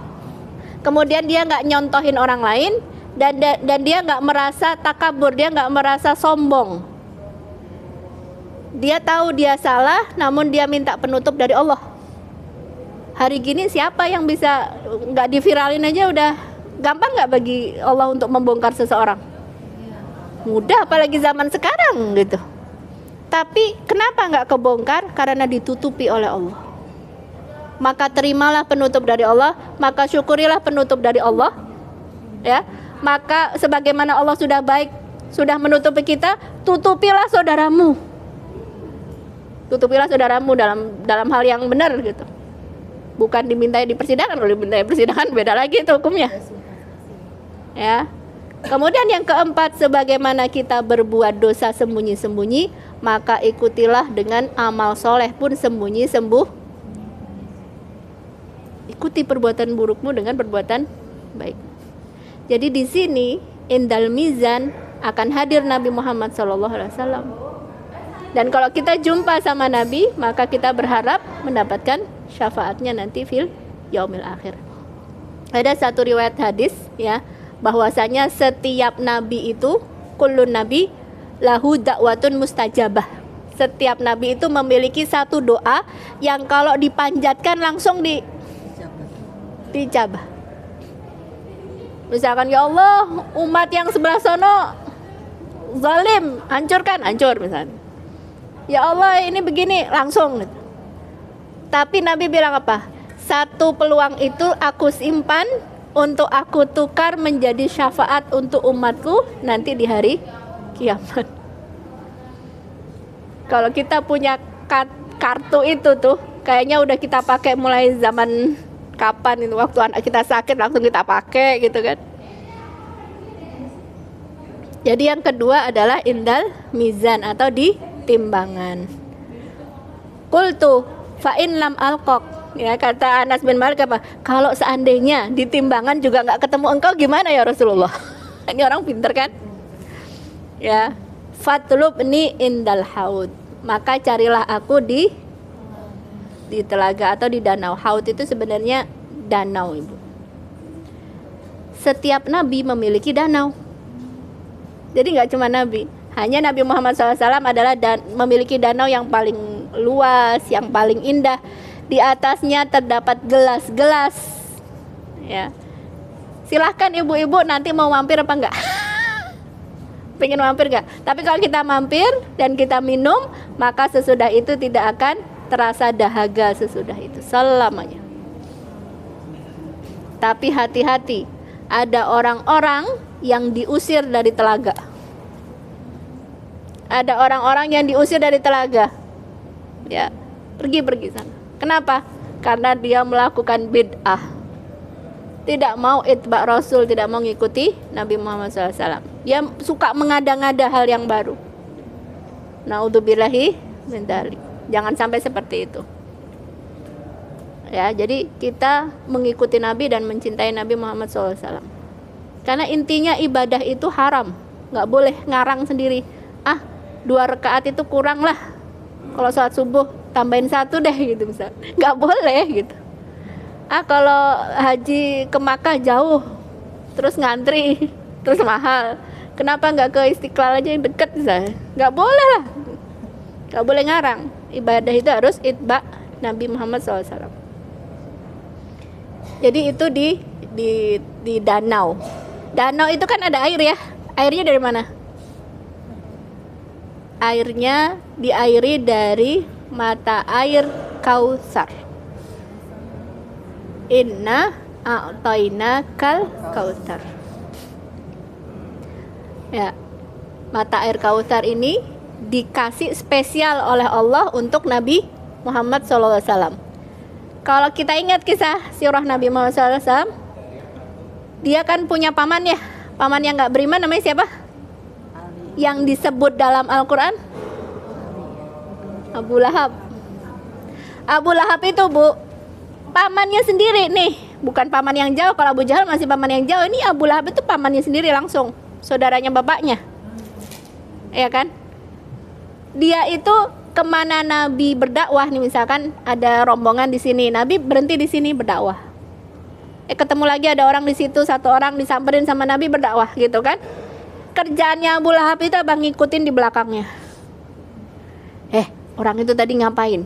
Kemudian dia nggak nyontohin orang lain, dan dia nggak merasa takabur, dia nggak merasa sombong. Dia tahu dia salah, namun dia minta penutup dari Allah. Hari gini siapa yang bisa nggak diviralin aja udah gampang nggak bagi Allah untuk membongkar seseorang? Mudah, apalagi zaman sekarang gitu. Tapi kenapa nggak kebongkar? Karena ditutupi oleh Allah. Maka terimalah penutup dari Allah, maka syukurilah penutup dari Allah. Ya, maka sebagaimana Allah sudah baik, sudah menutupi kita, tutupilah saudaramu. Tutupilah saudaramu dalam hal yang benar gitu. Bukan dimintai di persidangan, kalau dimintai di persidangan beda lagi itu hukumnya. Ya. Kemudian yang keempat, sebagaimana kita berbuat dosa sembunyi-sembunyi, maka ikutilah dengan amal soleh pun sembunyi-sembuh. Ikuti perbuatan burukmu dengan perbuatan baik. Jadi di sini indal mizan akan hadir Nabi Muhammad SAW. Dan kalau kita jumpa sama Nabi, maka kita berharap mendapatkan syafaatnya nanti fil yaumil akhir. Ada satu riwayat hadis ya, bahwasanya setiap nabi itu kullun nabi lahu da'watun mustajabah. Setiap nabi itu memiliki satu doa yang kalau dipanjatkan langsung dijabah. Misalkan ya Allah, umat yang sebelah sono zalim, hancur misalnya. Ya Allah, ini begini, langsung. Tapi Nabi bilang apa? Satu peluang itu aku simpan untuk aku tukar menjadi syafaat untuk umatku nanti di hari kiamat. Kalau kita punya kartu itu tuh, kayaknya udah kita pakai mulai zaman kapan itu, waktu anak kita sakit langsung kita pakai gitu kan. Jadi yang kedua adalah indal mizan atau di timbangan. Qultu fa in lam alqaq, ya kata Anas bin Malik apa? Kalau seandainya di timbangan juga nggak ketemu engkau gimana ya Rasulullah? Ini orang pintar kan? Ya, fatlubni indal haud, maka carilah aku di telaga atau di danau. Haud itu sebenarnya danau, Ibu. Setiap nabi memiliki danau. Jadi nggak cuma nabi, hanya Nabi Muhammad SAW adalah memiliki danau yang paling luas, yang paling indah. Di atasnya terdapat gelas-gelas. Ya, silahkan ibu-ibu nanti mau mampir apa enggak? Pengen mampir enggak? Tapi kalau kita mampir dan kita minum, maka sesudah itu tidak akan terasa dahaga sesudah itu selamanya. Tapi hati-hati, ada orang-orang yang diusir dari telaga. Ada orang-orang yang diusir dari telaga. Ya, pergi sana. Kenapa? Karena dia melakukan bid'ah. Tidak mau itba Rasul, tidak mau ngikuti Nabi Muhammad SAW. Dia suka mengada-ngada hal yang baru. Naudzubillahi min dzalik. Jangan sampai seperti itu. Ya, jadi kita mengikuti Nabi dan mencintai Nabi Muhammad SAW. Karena intinya ibadah itu haram, nggak boleh ngarang sendiri. 2 rakaat itu kurang lah. Kalau sholat subuh tambahin 1 deh gitu misal. Nggak boleh gitu. Kalau haji ke Makkah jauh, terus ngantri, terus mahal. Kenapa nggak ke Istiqlal aja yang deket misalnya? Nggak boleh lah. Nggak boleh ngarang. Ibadah itu harus itba Nabi Muhammad SAW. Jadi itu di danau. Danau itu kan ada air ya. Airnya dari mana? Airnya diairi dari mata air Kautsar. Inna a'tainakal Kautsar. Ya. Mata air Kautsar ini dikasih spesial oleh Allah untuk Nabi Muhammad SAW. Kalau kita ingat kisah sirah Nabi Muhammad SAW, dia kan punya paman ya. Paman yang gak beriman namanya siapa? Yang disebut dalam Al-Quran Abu Lahab. Abu Lahab itu Bu, pamannya sendiri nih. Bukan paman yang jauh. Kalau Abu Jahal masih paman yang jauh. Ini Abu Lahab itu pamannya sendiri langsung, saudaranya bapaknya. Ya kan? Dia itu kemana Nabi berdakwah nih, misalkan ada rombongan di sini, Nabi berhenti di sini berdakwah. Ketemu lagi ada orang di situ, 1 orang disamperin sama Nabi berdakwah gitu kan. Kerjaannya Abu Lahab itu abang ngikutin di belakangnya. Orang itu tadi ngapain?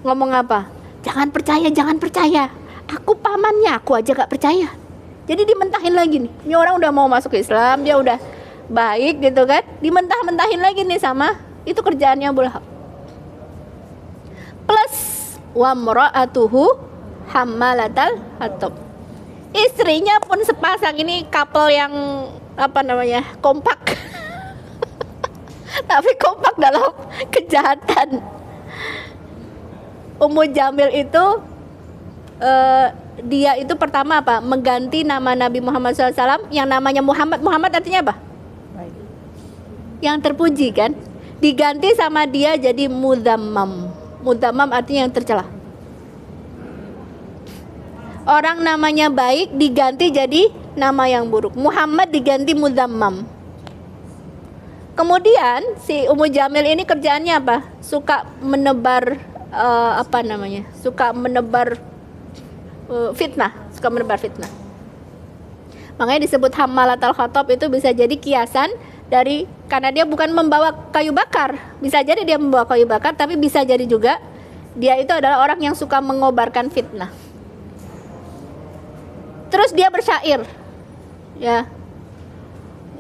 Ngomong apa? Jangan percaya. Aku pamannya, aku aja gak percaya. Jadi dimentahin lagi nih. Ini orang udah mau masuk Islam, dia udah baik gitu kan. Dimentah-mentahin lagi nih sama itu kerjaannya Abu Lahab. Plus wa mra'atuhu hammalatal hatab. Istrinya pun sepasang, ini couple yang kompak. Tapi kompak dalam kejahatan. Ummu Jamil itu dia itu pertama apa? Mengganti nama Nabi Muhammad SAW yang namanya Muhammad. Muhammad artinya apa? Yang terpuji kan? Diganti sama dia jadi Mudzammam. Mudzammam artinya yang tercela. Orang namanya baik diganti jadi nama yang buruk. Muhammad diganti Mudzammam. Kemudian si Ummu Jamil ini kerjaannya apa? Suka menebar suka menebar fitnah. Makanya disebut hammalatal hatab, itu bisa jadi kiasan dari, karena dia bukan membawa kayu bakar. Bisa jadi dia membawa kayu bakar, tapi bisa jadi juga dia itu adalah orang yang suka mengobarkan fitnah. Terus dia bersyair. Ya.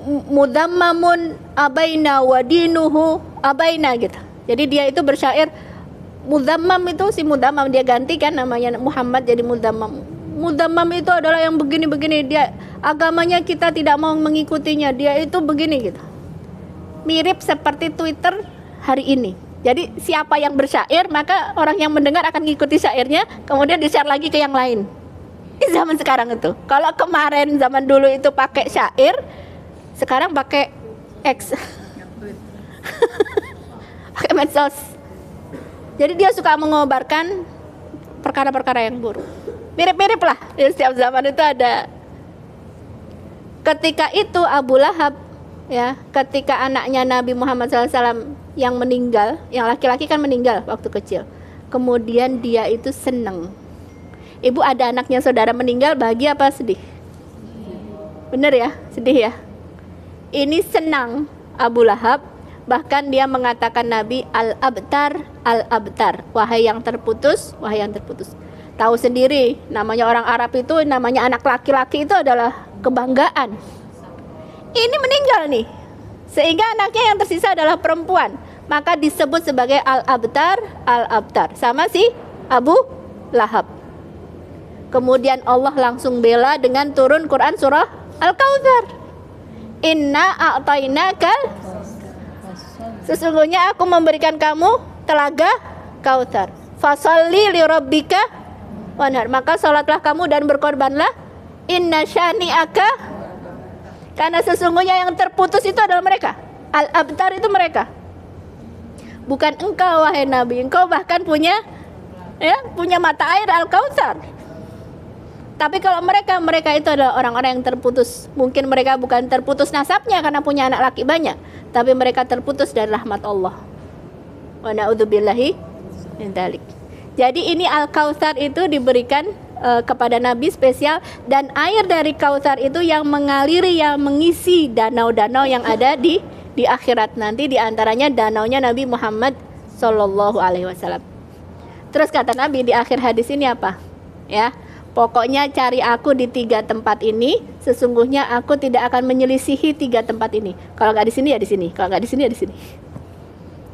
Mudammamun abaina wa dinuhu abaina gitu. Jadi dia itu bersyair, Mudammam itu si Mudammam, dia ganti kan namanya Muhammad jadi Mudammam. Mudammam itu adalah yang begini-begini, dia agamanya kita tidak mau mengikutinya, dia itu begini gitu. Mirip seperti Twitter hari ini. Jadi siapa yang bersyair, maka orang yang mendengar akan mengikuti syairnya, kemudian di-share lagi ke yang lain. Di zaman sekarang itu. Kalau kemarin zaman dulu itu pakai syair, sekarang pakai X. Pakai medsos. Jadi dia suka mengobarkan perkara-perkara yang buruk. Mirip-mirip lah. Di setiap zaman itu ada. Ketika itu Abu Lahab, ya, ketika anaknya Nabi Muhammad SAW yang meninggal, yang laki-laki kan meninggal waktu kecil. Kemudian dia itu senang. Ibu ada anaknya saudara meninggal, bahagia apa sedih? Bener ya, sedih ya. Ini senang Abu Lahab, bahkan dia mengatakan Nabi al-abtar, al-abtar, wahai yang terputus, wahai yang terputus. Tahu sendiri, namanya orang Arab itu, namanya anak laki-laki itu adalah kebanggaan. Ini meninggal nih, sehingga anaknya yang tersisa adalah perempuan, maka disebut sebagai al-abtar, al-abtar, sama si Abu Lahab. Kemudian Allah langsung bela dengan turun Quran surah Al-Kautsar. Inna a'tainakal, sesungguhnya aku memberikan kamu telaga Kautsar. Fasholli li rabbika wanhar, maka salatlah kamu dan berkorbanlah. Inna syani'aka, karena sesungguhnya yang terputus itu adalah mereka. Al-abtar itu mereka. Bukan engkau wahai Nabi, engkau bahkan punya mata air Al-Kautsar. Tapi kalau mereka itu adalah orang-orang yang terputus. Mungkin mereka bukan terputus nasabnya karena punya anak laki banyak, tapi mereka terputus dari rahmat Allah. Wa na'udzubillahi min dzalik. Jadi ini Al-Kautsar itu diberikan kepada Nabi spesial, dan air dari Kautsar itu yang mengaliri, yang mengisi danau-danau yang ada di akhirat nanti, di antaranya danaunya Nabi Muhammad sallallahu alaihi wasallam. Terus kata Nabi di akhir hadis ini apa? Ya. Pokoknya cari aku di 3 tempat ini, sesungguhnya aku tidak akan menyelisihi 3 tempat ini. Kalau nggak di sini ya di sini, kalau nggak di sini ya di sini.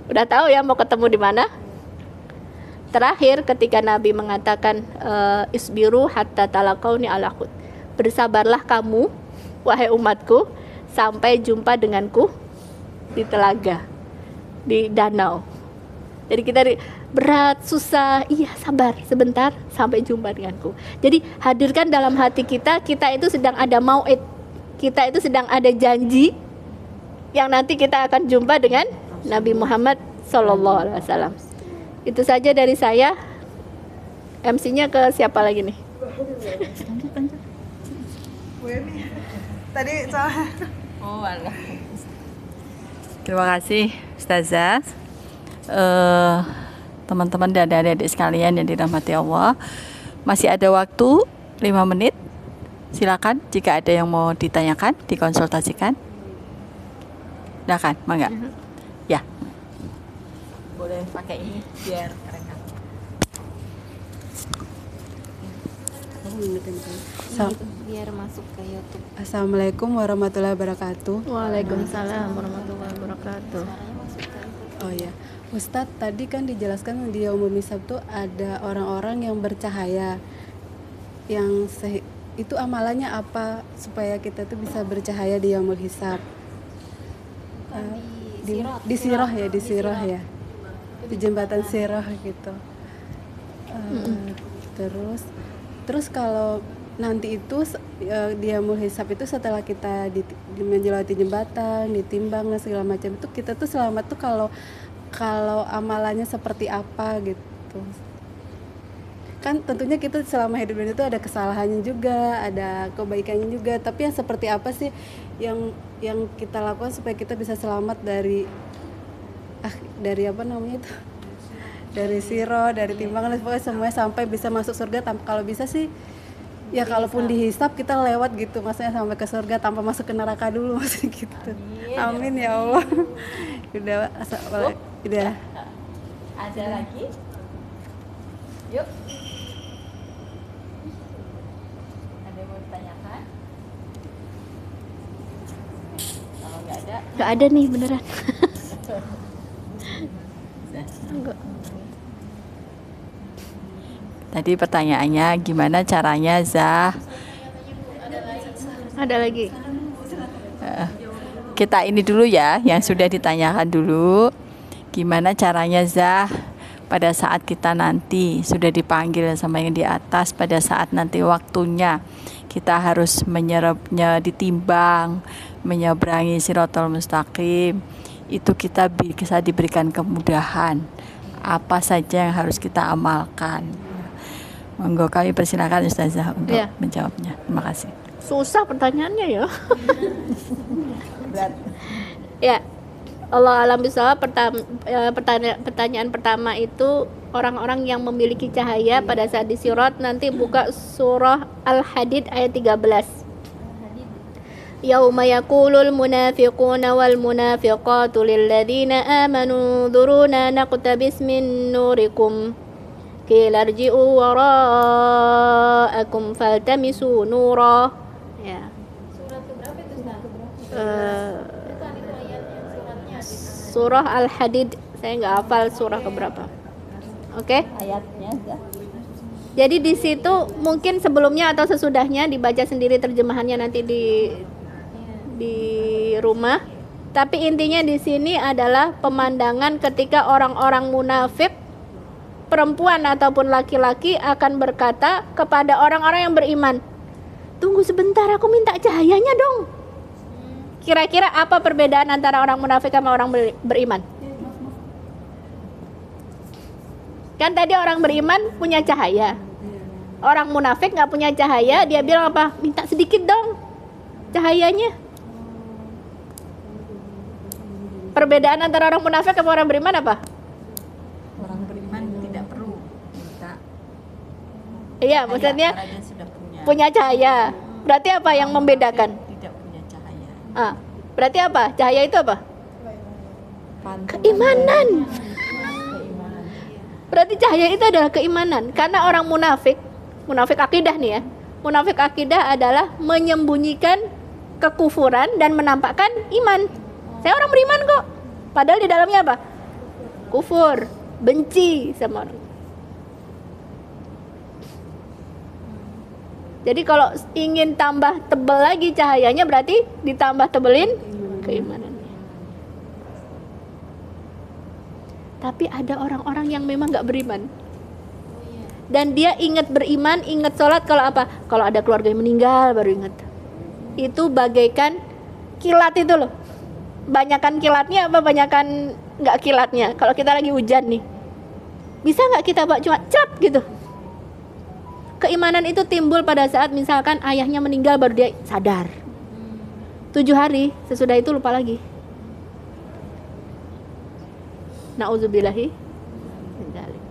Udah tahu ya mau ketemu di mana? Terakhir ketika Nabi mengatakan isbiru hatta talaqauni ala khud. Bersabarlah kamu wahai umatku sampai jumpa denganku di telaga, di danau. Jadi kita berat, susah, iya sabar sebentar sampai jumpa denganku. Jadi hadirkan dalam hati kita itu sedang ada mau'id, kita itu sedang ada janji yang nanti kita akan jumpa dengan Nabi Muhammad sallallahu alaihi wasallam. Itu saja dari saya. MC-nya ke siapa lagi nih? Tadi salah. Oh, alah. Terima kasih Ustazah. Teman-teman dan adik-adik sekalian yang dirahmati Allah, masih ada waktu 5 menit. Silakan jika ada yang mau ditanyakan, dikonsultasikan. Silakan, mangga. Ya. Boleh pakai ini biar keren. Biar masuk ke YouTube. Assalamualaikum warahmatullahi wabarakatuh. Waalaikumsalam warahmatullahi wabarakatuh. Oh ya, Ustadz tadi kan dijelaskan di Yaumul Hisab tuh ada orang-orang yang bercahaya, yang itu amalannya apa supaya kita tuh bisa bercahaya di Yaumul Hisab? Di Sirah ya, di Sirah ya, di jembatan Sirah gitu. Terus kalau nanti itu di Yaumul Hisab itu setelah kita menjelati jembatan, ditimbang dan segala macam itu, kita tuh selamat tuh kalau amalannya seperti apa gitu. Kan tentunya kita selama hidup itu ada kesalahannya juga, ada kebaikannya juga, tapi yang seperti apa sih yang kita lakukan supaya kita bisa selamat dari apa namanya itu, dari siro, dari timbangan, pokoknya semuanya sampai bisa masuk surga kalau bisa sih ya, kalaupun dihisab kita lewat gitu, maksudnya sampai ke surga tanpa masuk ke neraka dulu, maksudnya gitu. Amin ya Allah. Udah. Ada lagi? Yuk. Ada yang mau ditanyakan? Kalau nggak ada, Nggak ada nih beneran. Enggak. Tadi pertanyaannya gimana caranya Ada lagi. kita ini dulu ya, yang sudah ditanyakan dulu. Gimana caranya pada saat kita nanti sudah dipanggil sama yang di atas, pada saat nanti waktunya kita harus menyerapnya, ditimbang, menyeberangi Shirathul Mustaqim, itu kita bisa diberikan kemudahan. Apa saja yang harus kita amalkan? Monggo kami persilakan Ustazah untuk menjawabnya. Terima kasih. Susah pertanyaannya ya. Ya, Allah alam bisawab. Pertanyaan pertama itu orang-orang yang memiliki cahaya pada saat di sirat. Nanti buka surah Al-Hadid ayat 13. Yauma yaqulul munafiquna wal munafiqatu lilladzina amanu dhuruna naqtabis min nurikum qila irji'u wara'akum faltamisu nura. Ya. Surat berapa itu, surah Al-Hadid. Saya nggak hafal surah keberapa. Oke? Ayatnya Jadi di situ mungkin sebelumnya atau sesudahnya dibaca sendiri terjemahannya nanti di rumah. Tapi intinya di sini adalah pemandangan ketika orang-orang munafik, perempuan ataupun laki-laki, akan berkata kepada orang-orang yang beriman, "Tunggu sebentar, aku minta cahayanya dong." Kira-kira apa perbedaan antara orang munafik sama orang beriman? Kan tadi orang beriman punya cahaya, orang munafik nggak punya cahaya. Dia bilang apa? Minta sedikit dong cahayanya. Perbedaan antara orang munafik sama orang beriman apa? Orang beriman tidak perlu minta. Iya, maksudnya karena sudah punya cahaya. Berarti apa yang membedakan? Tidak punya cahaya. Berarti apa? Cahaya itu apa? Keimanan. Berarti cahaya itu adalah keimanan. Karena orang munafik akidah nih ya. Munafik akidah adalah menyembunyikan kekufuran dan menampakkan iman. Saya orang beriman kok. Padahal di dalamnya apa? Kufur, benci sama orang. Jadi kalau ingin tambah tebal lagi cahayanya, berarti ditambah tebelin keimanannya. Tapi ada orang-orang yang memang gak beriman, dan dia ingat beriman, ingat sholat kalau apa? Kalau ada keluarga yang meninggal baru ingat. Itu bagaikan kilat itu loh. Banyakan kilatnya apa banyakan nggak kilatnya? Kalau kita lagi hujan nih, bisa nggak kita bawa cuma cap gitu? Keimanan itu timbul pada saat misalkan ayahnya meninggal baru dia sadar. 7 hari sesudah itu lupa lagi. Nauzubillahi min dzalik.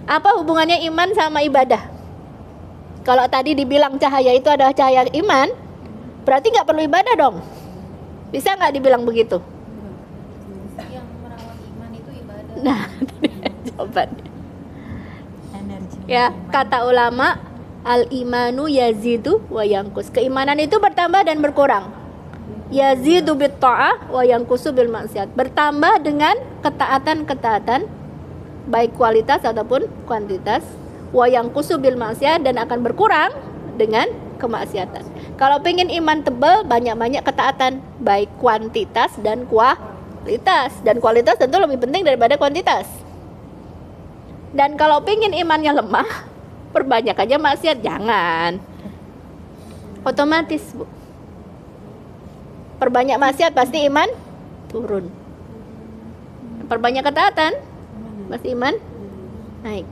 Apa hubungannya iman sama ibadah? Kalau tadi dibilang cahaya itu adalah cahaya iman, berarti nggak perlu ibadah dong. Bisa nggak dibilang begitu? Yang merawat iman itu ibadah. Nah, jawabannya. Ya, kata ulama, al-imanu yazidu wa yanqus. Keimanan itu bertambah dan berkurang. Yazidu bit ta'ah wa yanqusu bil maksiat. Bertambah dengan ketaatan-ketaatan, baik kualitas ataupun kuantitas. Wa yanqusu bil maksiat, dan akan berkurang dengan kemaksiatan. Kalau pengen iman tebal, banyak-banyak ketaatan, baik kuantitas dan kualitas. Dan kualitas tentu lebih penting daripada kuantitas. Dan kalau pengen imannya lemah, perbanyak aja maksiat, jangan. Otomatis, Bu. Perbanyak maksiat pasti iman turun. Perbanyak ketaatan pasti iman naik.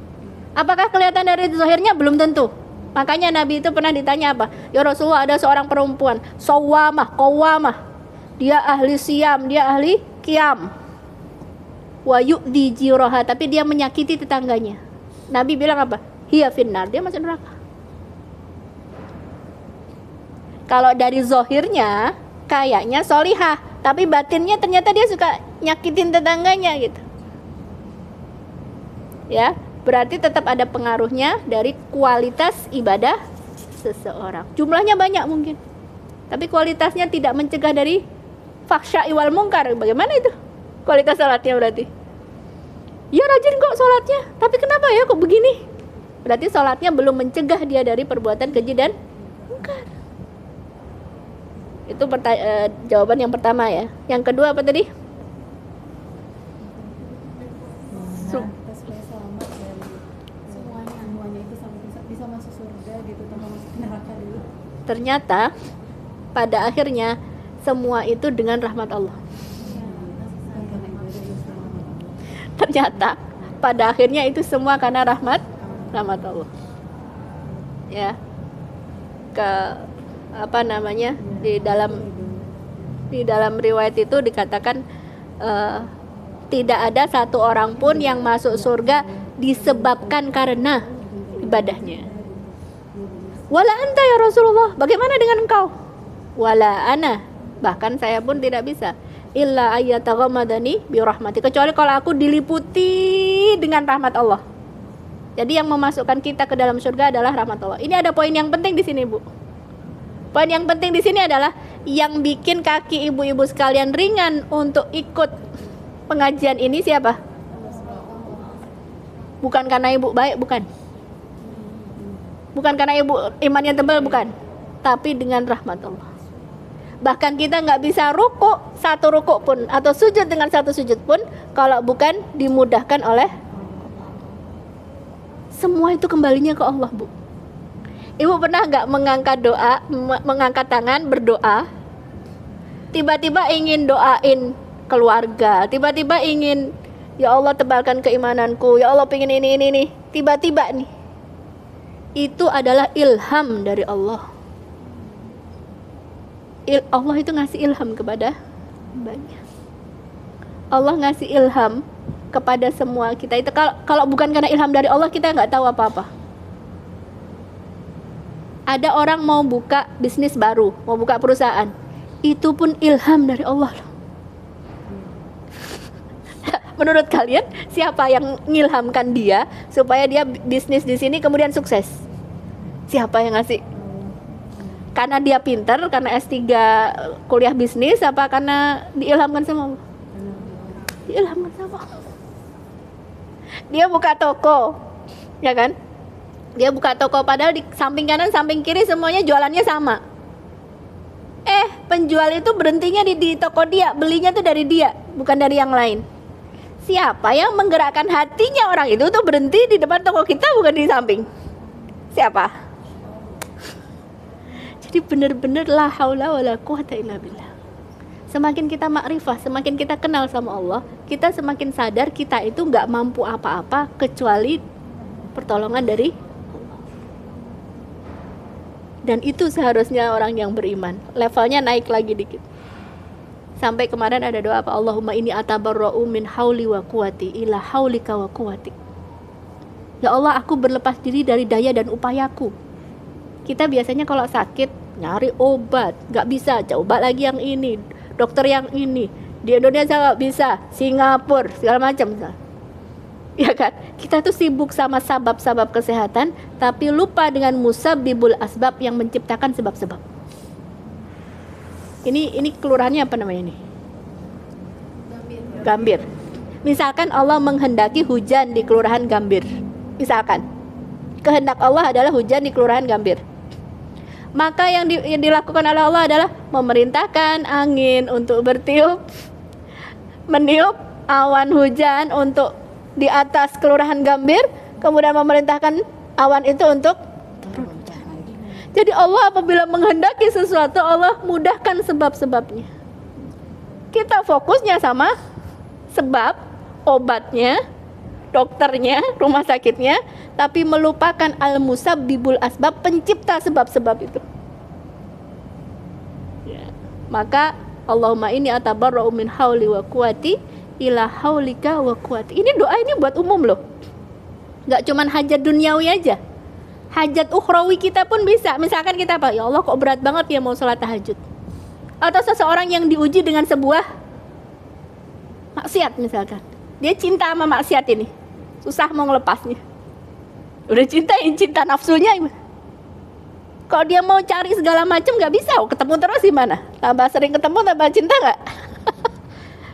Apakah kelihatan dari zahirnya? Belum tentu. Makanya Nabi itu pernah ditanya apa? Ya Rasulullah, ada seorang perempuan sawamah, qawamah. Dia ahli siam, dia ahli qiyam. Wa yu'dhi jiraha, tapi dia menyakiti tetangganya. Nabi bilang apa? Hiya finnar, dia masuk neraka. Kalau dari zahirnya kayaknya solihah, tapi batinnya ternyata dia suka nyakitin tetangganya gitu. Ya, berarti tetap ada pengaruhnya dari kualitas ibadah seseorang. Jumlahnya banyak mungkin, tapi kualitasnya tidak mencegah dari fahsya wal mungkar. Bagaimana itu kualitas salatnya? Berarti ya rajin kok salatnya, tapi kenapa ya kok begini? Berarti sholatnya belum mencegah dia dari perbuatan keji dan mungkar. Itu jawaban yang pertama ya. Yang kedua apa tadi? Supaya selamat dari semuanya itu sampai bisa masuk surga gitu tanpa masuk neraka dulu. Ternyata pada akhirnya semua itu dengan rahmat Allah. Ternyata pada akhirnya itu semua karena rahmat Allah. Ya. Di dalam riwayat itu dikatakan tidak ada satu orang pun yang masuk surga disebabkan karena ibadahnya. Wala anta ya Rasulullah, bagaimana dengan engkau? Wala ana, bahkan saya pun tidak bisa. Illa ayyataghammadani bi rahmati, kecuali kalau aku diliputi dengan rahmat Allah. Jadi yang memasukkan kita ke dalam surga adalah rahmat Allah. Ini ada poin yang penting di sini, Bu. Poin yang penting di sini adalah yang bikin kaki ibu-ibu sekalian ringan untuk ikut pengajian ini siapa? Bukan karena ibu baik, bukan. Bukan karena ibu imannya tebal, bukan. Tapi dengan rahmat Allah. Bahkan kita nggak bisa ruku satu ruku pun atau sujud dengan satu sujud pun kalau bukan dimudahkan oleh semua itu kembalinya ke Allah, Bu. Ibu pernah nggak mengangkat tangan berdoa, tiba-tiba ingin doain keluarga, tiba-tiba ingin, ya Allah tebalkan keimananku, ya Allah pengen ini, tiba-tiba nih, itu adalah ilham dari Allah. Allah itu ngasih ilham kepada hambanya. Allah ngasih ilham kepada semua kita. Itu kalau bukan karena ilham dari Allah, kita nggak tahu apa-apa. Ada orang mau buka bisnis baru, mau buka perusahaan, itu pun ilham dari Allah. Menurut kalian siapa yang ngilhamkan dia supaya dia bisnis di sini kemudian sukses? Siapa yang ngasih? Karena dia pintar, karena S3 kuliah bisnis, apa karena diilhamkan sama Allah? Diilhamkan sama Allah. Dia buka toko, ya kan? Dia buka toko padahal di samping kanan, samping kiri semuanya jualannya sama. Penjual itu berhentinya di toko dia, belinya tuh dari dia, bukan dari yang lain. Siapa yang menggerakkan hatinya orang itu tuh berhenti di depan toko kita, bukan di samping? Siapa? Jadi benar-benar la haula wala quwata illa billah. Semakin kita makrifah, semakin kita kenal sama Allah, kita semakin sadar kita itu nggak mampu apa-apa kecuali pertolongan dari Allah. Dan itu seharusnya orang yang beriman. Levelnya naik lagi dikit. Sampai kemarin ada doa apa? Allahumma inni atabarra'u min hauli wa quwati ila haulika wa quwati. Ya Allah, aku berlepas diri dari daya dan upayaku. Kita biasanya kalau sakit nyari obat, nggak bisa, coba lagi yang ini, dokter yang ini. Di Indonesia nggak bisa, Singapura, segala macam. Ya kan? Kita tuh sibuk sama sabab-sabab kesehatan, tapi lupa dengan musabbibul asbab yang menciptakan sebab-sebab. Ini kelurahannya apa namanya ini? Gambir. Misalkan Allah menghendaki hujan di kelurahan Gambir. Misalkan kehendak Allah adalah hujan di kelurahan Gambir. Maka yang dilakukan oleh Allah adalah memerintahkan angin untuk bertiup, meniup awan hujan untuk di atas kelurahan Gambir, kemudian memerintahkan awan itu untuk turun. Jadi Allah apabila menghendaki sesuatu, Allah mudahkan sebab-sebabnya. Kita fokusnya sama sebab, obatnya, dokternya, rumah sakitnya, tapi melupakan al-musabbibul asbab, pencipta sebab-sebab itu. Ya. Maka Allahumma inni atabarra'u min hauli wa quwati ila haulika wa quwati. Ini doa ini buat umum loh. Enggak cuman hajat duniawi aja. Hajat ukhrawi kita pun bisa. Misalkan kita apa? Ya Allah kok berat banget ya mau sholat tahajud. Atau seseorang yang diuji dengan sebuah maksiat misalkan. Dia cinta sama maksiat ini. Susah mau ngelepasnya. Udah cinta nafsunya. Kalau dia mau cari segala macam nggak bisa. Ketemu terus gimana? Tambah sering ketemu tambah cinta nggak?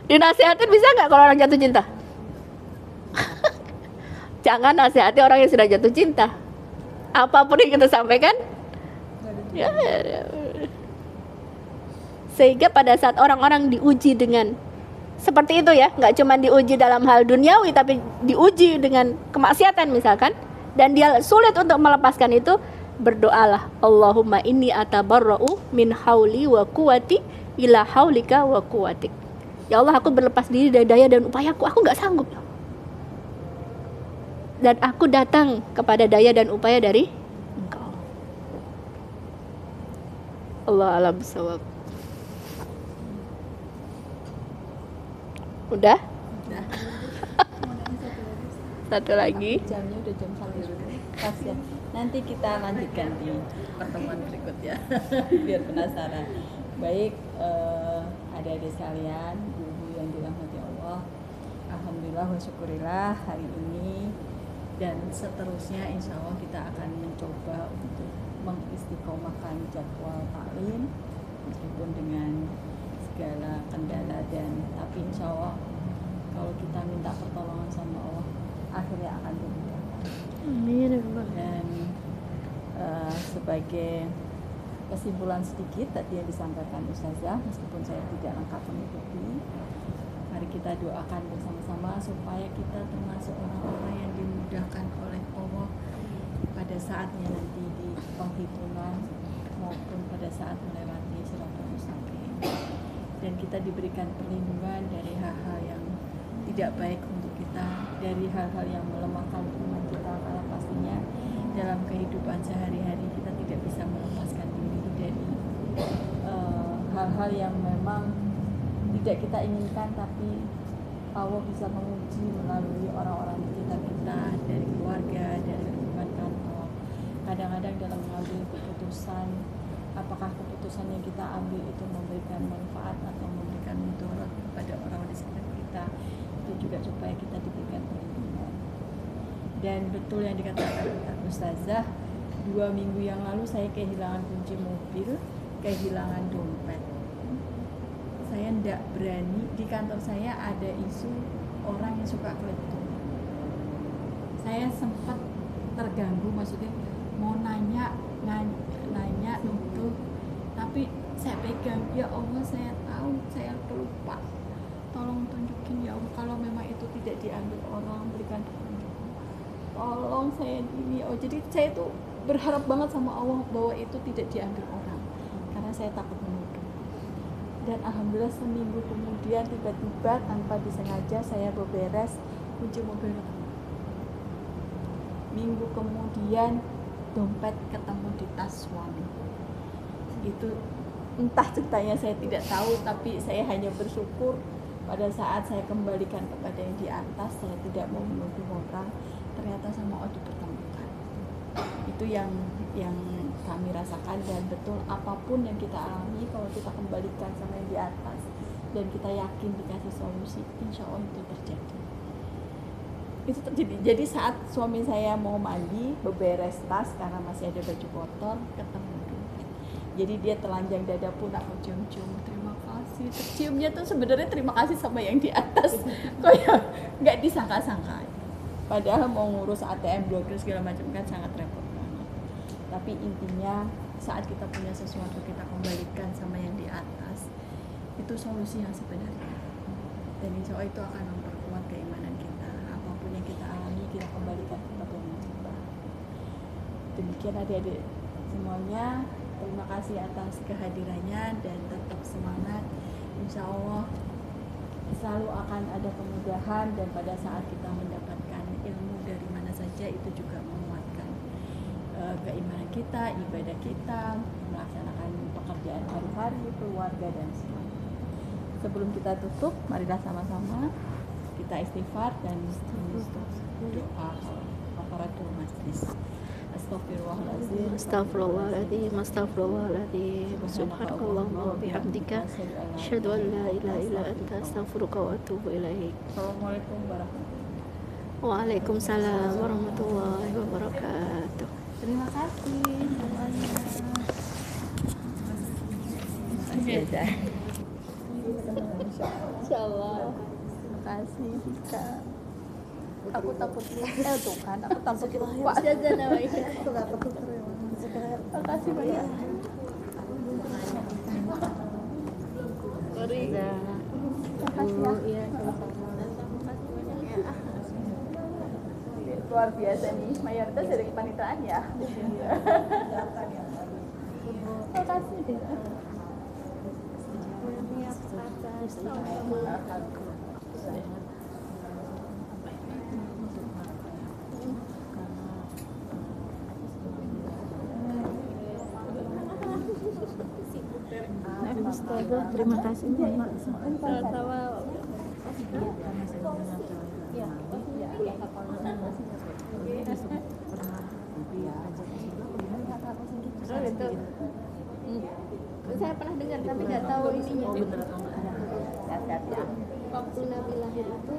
Dinasihatin bisa nggak kalau orang jatuh cinta? Jangan nasihati orang yang sudah jatuh cinta. Apapun yang kita sampaikan, ya. Sehingga pada saat orang-orang diuji dengan seperti itu ya, nggak cuma diuji dalam hal duniawi, tapi diuji dengan kemaksiatan misalkan, dan dia sulit untuk melepaskan itu, berdoalah, Allahumma inni atabarra'u min hauli wa quwati ila haulika wa quwatik. Ya Allah, aku berlepas diri dari daya dan upayaku, aku nggak sanggup. Dan aku datang kepada daya dan upaya dari Engkau. Allah alam bisawab. Udah? Satu lagi. Jamnya udah jam 1 pas ya. Nanti kita lanjutkan di pertemuan berikutnya biar penasaran. Baik, adik-adik sekalian, ibu yang dirahmati Allah, alhamdulillah wa syukurillah hari ini dan seterusnya insya Allah kita akan mencoba untuk mengistiqomahkan jadwal taklim meskipun dengan segala kendala, dan tapi insya Allah kalau kita minta pertolongan sama Allah akhirnya akan dimudahkan. Amin. Dan sebagai kesimpulan sedikit tadi yang disampaikan Ustazah, meskipun saya tidak lengkap mengikuti, mari kita doakan bersama-sama supaya kita termasuk orang-orang yang dimudahkan oleh Allah pada saatnya nanti di penghitungan maupun pada saat melewati siratal mustaqim, dan kita diberikan perlindungan dari hal-hal yang tidak baik untuk kita, dari hal-hal yang melemahkan iman kita, karena pastinya dalam kehidupan sehari-hari kita tidak bisa melepaskan diri dari hal-hal yang memang tidak kita inginkan, tapi Allah bisa menguji melalui orang-orang di sekitar kita, dari keluarga, dari lingkungan kantor. Kadang-kadang dalam mengambil keputusan, apakah keputusan yang kita ambil itu memberikan manfaat atau memberikan mudarat kepada orang di sekitar kita, itu juga supaya kita diberikan perlindungan. Dan betul yang dikatakan Ustazah, 2 minggu yang lalu saya kehilangan kunci mobil, kehilangan dompet. Saya tidak berani, di kantor saya ada isu orang yang suka keletung. Saya sempat terganggu, maksudnya mau nanya nutuh, tapi saya pegang, ya Allah saya tahu saya pelupa, tolong tunjukin ya Allah, kalau memang itu tidak diambil orang, berikan petunjuk, tolong saya ini. Jadi saya tuh berharap banget sama Allah bahwa itu tidak diambil orang, karena saya takut menuduh. Dan alhamdulillah seminggu kemudian tiba-tiba tanpa disengaja saya beberes kunci mobil ketemu. Minggu kemudian dompet ketemu di tas suami. Itu entah ceritanya saya tidak tahu, tapi saya hanya bersyukur pada saat saya kembalikan kepada yang di atas. Saya tidak mau menuduh orang, ternyata sama Allah dipertemukan. Itu yang kami rasakan, dan betul apapun yang kita alami kalau kita kembalikan sama yang di atas dan kita yakin dikasih solusi, insya Allah itu terjadi. Itu terjadi. Jadi saat suami saya mau mandi, beberes tas karena masih ada baju kotor, ketemu dompet. Jadi dia telanjang dada pun aku cium-cium, terima kasih. Terciumnya tuh sebenarnya terima kasih sama yang di atas. Kayak nggak disangka-sangka. Padahal mau ngurus ATM, blokir segala macam kan sangat repot banget. Tapi intinya saat kita punya sesuatu kita kembalikan sama yang di atas, itu solusi yang sebenarnya. Dan insya Allah itu akan memperkuat keimanan kita. Apapun yang kita alami kita kembalikan kepada yang mencipta. Demikian adik-adik semuanya, terima kasih atas kehadirannya dan tetap semangat. Insya Allah selalu akan ada kemudahan, dan pada saat kita mendapatkan ilmu dari mana saja itu juga menguatkan keimanan kita, ibadah kita, melaksanakan pekerjaan hari-hari, keluarga dan semuanya. Sebelum kita tutup, marilah sama-sama kita istighfar dan doa kafaratul majlis. Astaghfirullahaladzim, Astagfirullahaladzim, astagfirullahaladzim. Subhanakallahumma wa bihamdika, asyhadu an la ilaha illa anta, astaghfiruka wa atubu ilaik. Assalamualaikum warahmatullahi wabarakatuh. Waalaikumsalam warahmatullahi wabarakatuh. Terima kasih semuanya. Insya Allah. Terima kasih Tika. Aku takut tuh kan, aku takut lupa jaga namanya. Makasih banyak. Sorry. Makasih ya. Luar biasa nih, mayoritas dari kepanitraan ya. Makasih deh. Terima kasih Mama. Sama-sama. Oh gitu. Saya pernah dengar tapi nggak tahu ininya. Waktu Nabi lahir itu